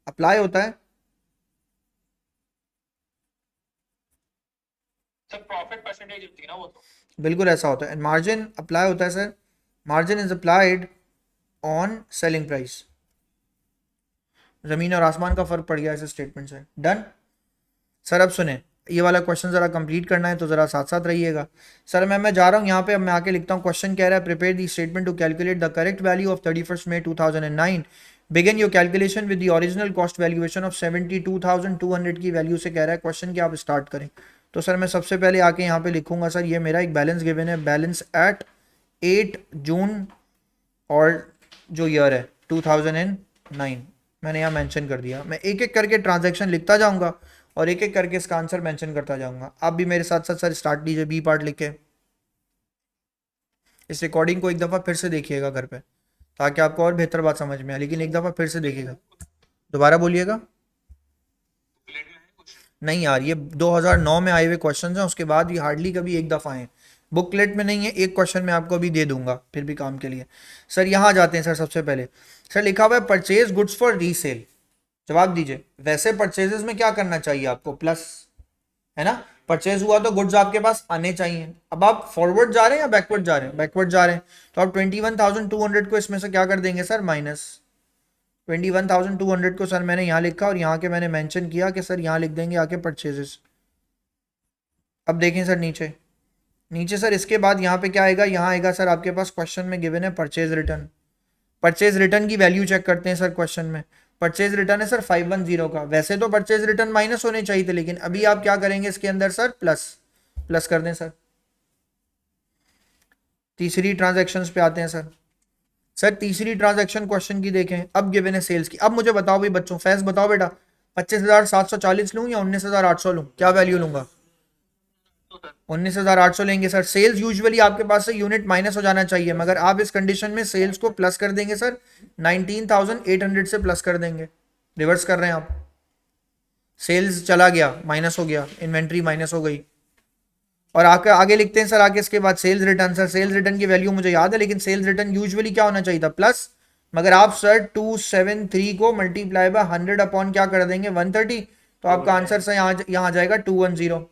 अप्लाई होता है सर प्रॉफिट परसेंटेज होती है ना वो तो। बिल्कुल ऐसा होता है। एंड मार्जिन अप्लाई होता है sir, margin is applied on selling price. जमीन और आसमान का फर्क पड़ गया इस स्टेटमेंट से। डन। सर अब सुने, ये वाला क्वेश्चन जरा कंप्लीट करना है तो जरा साथ साथ रहिएगा। सर मैं जा रहा हूँ यहाँ पे, अब मैं आके लिखता हूँ। क्वेश्चन कह रहा है prepare the statement to calculate the correct value of 31 मई 2009। Begin your calculation with the original cost valuation of 72,200 की वैल्यू से कह रहा है क्वेश्चन कि आप स्टार्ट करें। तो सर मैं सबसे पहले आके यहाँ पे लिखूंगा सर ये मेरा एक बैलेंस गिवन है, बैलेंस एट 8 जून और जो ईयर है 2009 मैंने यहाँ मेंशन कर दिया। मैं एक एक करके ट्रांजैक्शन लिखता जाऊंगा और एक एक करके इसका आंसर मेंशन करता जाऊंगा। आप भी मेरे साथ साथ सर स्टार्ट लीजिए बी पार्ट लिख के। इस रिकॉर्डिंग को एक दफ़ा फिर से देखिएगा घर पे, ताकि आपको और बेहतर बात समझ में आए, लेकिन एक दफ़ा फिर से देखिएगा। दोबारा बोलिएगा। नहीं यार, ये 2009 में आए हुए क्वेश्चन हैं, उसके बाद ये हार्डली कभी एक दफ़ा आए। बुकलेट में नहीं है, एक क्वेश्चन मैं आपको अभी दे दूंगा फिर भी काम के लिए। सर यहाँ जाते हैं सर, सबसे पहले सर लिखा हुआ है परचेज गुड्स फॉर रीसेल। जवाब दीजिए वैसे परचेजेस में क्या करना चाहिए आपको? प्लस, है ना? परचेज हुआ तो गुड्स आपके पास आने चाहिए। अब आप फॉरवर्ड जा रहे हैं या बैकवर्ड जा रहे हैं? बैकवर्ड जा रहे हैं, तो आप 21,200 को इसमें से क्या कर देंगे सर? माइनस। 21,200 को सर मैंने यहाँ लिखा और यहाँ के मैंने मेंशन किया कि सर यहाँ लिख देंगे आके परचेजेस। अब देखें सर नीचे, नीचे सर इसके बाद यहाँ पे क्या आएगा? यहाँ आएगा सर आपके पास क्वेश्चन में गिवन है परचेज रिटर्न। परचेज रिटर्न की वैल्यू चेक करते हैं सर क्वेश्चन में। परचेज रिटर्न है सर 510 का, वैसे तो परचेज रिटर्न माइनस होने चाहिए थे, लेकिन अभी आप क्या करेंगे इसके अंदर सर, प्लस प्लस कर दें सर। तीसरी ट्रांजैक्शंस पे आते हैं सर। सर तीसरी ट्रांजैक्शन क्वेश्चन की देखें, अब गिवन है सेल्स की। अब मुझे बताओ भाई बच्चों, फैज बताओ बेटा, 25,740 लूं या 19,800 लूं, क्या वैल्यू लूंगा? तो सर 19,800 लेंगे सर। सेल्स यूजुअली आपके पास से यूनिट माइनस हो जाना चाहिए, मगर आप इस कंडीशन में सेल्स को प्लस कर देंगे सर, 19,800 से प्लस कर देंगे। रिवर्स कर रहे हैं आप, सेल्स चला गया, माइनस हो गया, इन्वेंट्री माइनस हो गई, और आगे आगे लिखते हैं सर आगे इसके बाद sales return. Sir sales return की वैल्यू मुझे याद है, लेकिन सेल्स रिटर्न यूजुअली क्या होना चाहिए था, प्लस। मगर आप सर 273 को मल्टीप्लाई बाय 100 अपॉन क्या कर देंगे, 130, तो आपका आंसर सर यहाँ आ जाएगा 210।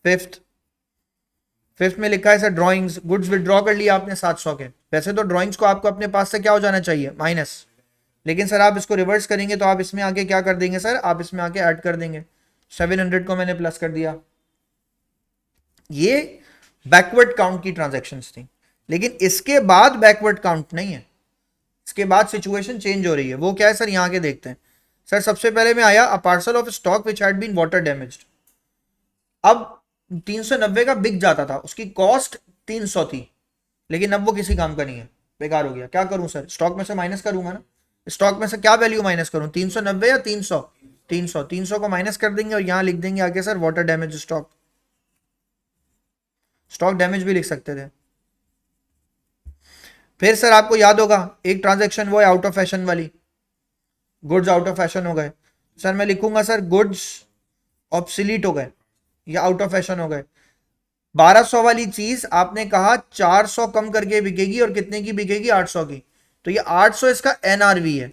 फिफ्थ में लिखा है सर ड्राइंग्स, गुड्स विड्रॉ कर लिया आपने 700 के। वैसे तो ड्राइंग्स को आपको अपने पास से क्या हो जाना चाहिए, माइनस, लेकिन सर आप इसको रिवर्स करेंगे तो आप इसमें आके क्या कर देंगे सर, आप इसमें आके ऐड कर देंगे। 700 को मैंने प्लस कर दिया। ये बैकवर्ड काउंट की ट्रांजैक्शंस थी, लेकिन इसके बाद बैकवर्ड काउंट नहीं है, इसके बाद सिचुएशन चेंज हो रही है। वो क्या है सर, यहाँ के देखते हैं। सर सबसे पहले में आया a parcel of stock which had been water damaged. अब 390 का बिक जाता था, उसकी कॉस्ट 300 थी, लेकिन अब वो किसी काम का नहीं है, बेकार हो गया। क्या करूं सर, स्टॉक में से माइनस करूंगा ना। स्टॉक में से क्या वैल्यू माइनस करूं, 390 या 300? 300 को माइनस कर देंगे और यहां लिख देंगे आगे sir water damage stock. Stock damage भी लिख सकते थे। फिर सर आपको याद होगा एक ट्रांजैक्शन वो है आउट ऑफ फैशन वाली, गुड्स आउट ऑफ फैशन हो गए। सर मैं लिखूंगा सर गुड्स ऑब्सोलीट हो गए या आउट ऑफ फैशन हो गए। 1200 वाली चीज आपने कहा 400 कम करके बिकेगी, और कितने की बिकेगी, 800 की। तो ये 800 इसका एनआरवी है,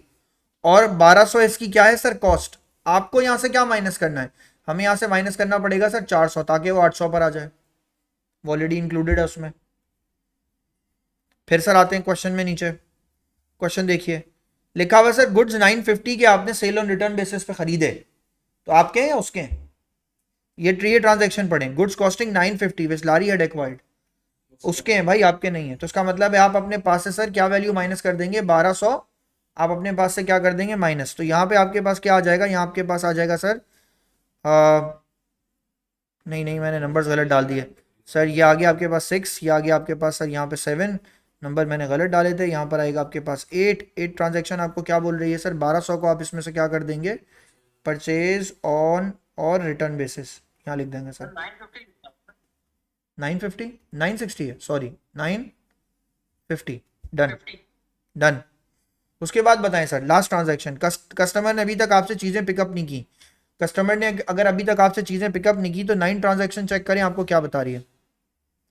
और 1200 इसकी क्या है सर, कॉस्ट। आपको यहां से क्या माइनस करना है, हमें यहां से माइनस करना पड़ेगा सर 400, ताकि वो 800 पर आ जाए, वो ऑलरेडी इंक्लूडेड है उसमें। फिर सर आते हैं क्वेश्चन में, नीचे क्वेश्चन देखिए, लिखा हुआ सर गुड्स 950 के आपने सेल ऑन रिटर्न बेसिस पे खरीदे, तो आपके हैं या उसके हैं? ये ट्रांजैक्शन पढ़े, goods costing 950 which Larry had acquired, उसके हैं भाई, आपके नहीं है। तो इसका मतलब है आप अपने पास से सर क्या वैल्यू माइनस कर देंगे, 1200 आप अपने पास से क्या कर देंगे, माइनस। तो यहाँ पे आपके पास क्या आ जाएगा, यहाँ आपके पास आ जाएगा सर नहीं मैंने नंबर्स गलत डाल दिए सर। ये आ गया आपके पास 6, ये आ गया आपके पास सर यहाँ पे 7, नंबर मैंने गलत डाले थे। यहाँ पर आएगा आपके पास 8 ट्रांजैक्शन आपको क्या बोल रही है सर, 1200 को आप इसमें से क्या कर देंगे, परचेज ऑन और रिटर्न बेसिस, यहाँ लिख देंगे सर 950 960 है, सॉरी 950, डन 50 डन। उसके बाद बताएं सर लास्ट ट्रांजैक्शन, कस्टमर ने अभी तक आपसे चीज़ें पिकअप नहीं की। कस्टमर ने अगर अभी तक आपसे चीज़ें पिकअप नहीं की तो 9 ट्रांजैक्शन चेक करें आपको क्या बता रही है।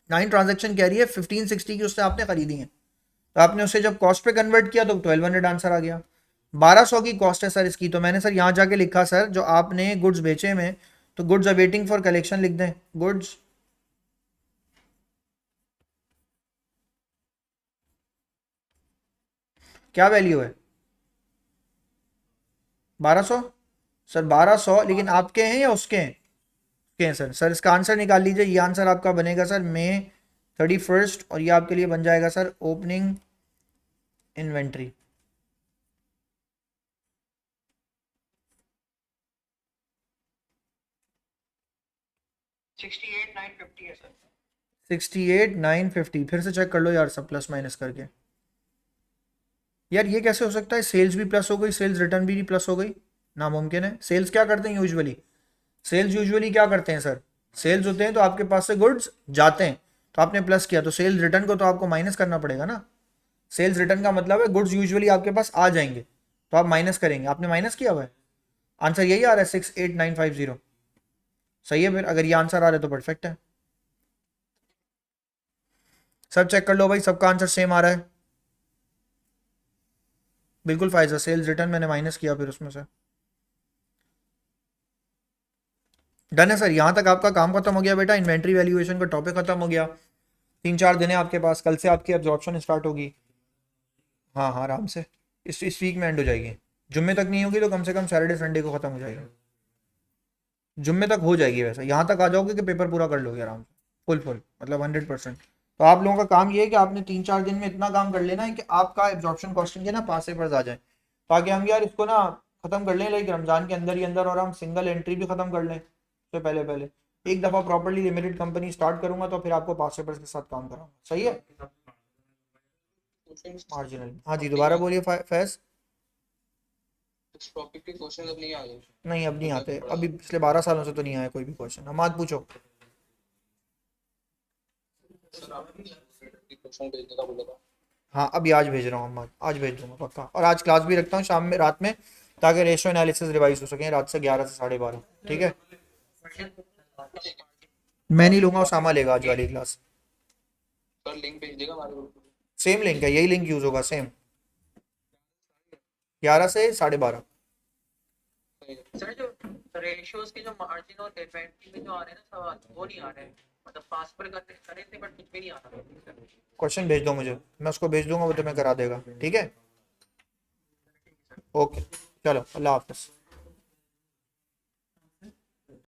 9 ट्रांजैक्शन कह रही है 1560 की उससे आपने खरीदी है, तो आपने उसे जब कॉस्ट पे कन्वर्ट किया तो 1200 आंसर आ गया। 1200 की कॉस्ट है सर इसकी, तो मैंने सर यहाँ जाके लिखा सर जो आपने गुड्स बेचे में, तो गुड्स अवेटिंग फॉर कलेक्शन लिख दें, गुड्स क्या वैल्यू है, 1200 सर 1200, लेकिन आपके हैं या उसके हैं, उसके हैं सर। सर इसका आंसर निकाल लीजिए, ये आंसर आपका बनेगा सर मई 31, और ये आपके लिए बन जाएगा सर ओपनिंग इन्वेंट्री। 68,950 है सर। 68,950 फिर से चेक कर लो यार सब प्लस माइनस करके। यार ये कैसे हो सकता है, सेल्स भी प्लस हो गई, सेल्स रिटर्न भी प्लस हो गई, नामुमकिन है। सेल्स क्या करते हैं यूजुअली, सेल्स यूजुअली क्या करते हैं सर, सेल्स होते हैं तो आपके पास से गुड्स जाते हैं, तो आपने प्लस किया, तो सेल्स रिटर्न को तो आपको माइनस करना पड़ेगा ना। सेल्स रिटर्न का मतलब है गुड्स यूजुअली आपके पास आ जाएंगे तो आप माइनस करेंगे, आपने माइनस किया हुआ है। आंसर यही आ रहा है 68950, सही है। फिर अगर ये आंसर आ रहा है तो परफेक्ट है। सब चेक कर लो भाई, सबका आंसर सेम आ रहा है, बिल्कुल फायदा। सेल्स रिटर्न मैंने माइनस किया फिर उसमें से, डन है सर। यहाँ तक आपका काम खत्म हो गया बेटा, इन्वेंट्री वैल्यूएशन का टॉपिक खत्म हो गया। 3-4 दिन है आपके पास, कल से आपकी एब्जॉर्प्शन स्टार्ट होगी। हाँ हाँ आराम से, इस वीक में एंड हो जाएगी। जुम्मे तक नहीं होगी तो कम से कम सैटरडे संडे को खत्म हो जाएगा, जुम्मे तक हो जाएगी। वैसे यहाँ तक आ जाओगे कि पेपर पूरा कर लोगे आराम से, फुल मतलब 100%। तो आप लोगों का काम ये है कि आपने 3-4 दिन में इतना काम कर लेना है कि आपका एब्जॉर्प्शन कॉस्टिंग के ना पास पेपर्स आ जाए, ताकि हम यार इसको ना खत्म कर लें लाइक रमजान के अंदर ही अंदर, और हम सिंगल एंट्री भी खत्म कर लें उससे पहले पहले। एक दफा प्रॉपर्ली लिमिटेड कंपनी स्टार्ट करूंगा तो फिर आपको पास पेपर्स के साथ काम कराऊंगा, सही है। मार्जिनल, हाँ जी दोबारा बोलिए फैज। इस टॉपिक के क्वेश्चन अब नहीं आ गए। नहीं अब नहीं आते, अभी पिछले 12 सालों से तो नहीं आया कोई भी क्वेश्चन। हम आज पूछो। सर आपने क्वेश्चन भेजने का बोला था। हाँ अभी आज भेज रहा हूँ, हम आज भेज दूंगा पक्का। और आज क्लास भी रखता हूँ शाम में, रात में, ताकि रेशियो एनालिसिस रिवाइज हो सके रात से 11 से 12:30, ठीक है। मैं नहीं लूंगा, उसामा लेगा आज वाली क्लास। सर लिंक भेज देगा हमारे ग्रुप में। सेम लिंक है, यही लिंक यूज होगा सेम, 11 से 12:30। सर जो रेशियोज के जो मार्जिन और इन्वेंटरी में जो आ रहे हैं ना सवाल, वो नहीं आ रहे हैं। मतलब पास पर करे थे बट कुछ भी नहीं आ रहा। क्वेश्चन भेज दो मुझे, मैं उसको भेज दूंगा, वो तुम्हें करा देगा, ठीक है। ओके चलो, अल्लाह हाफिज़।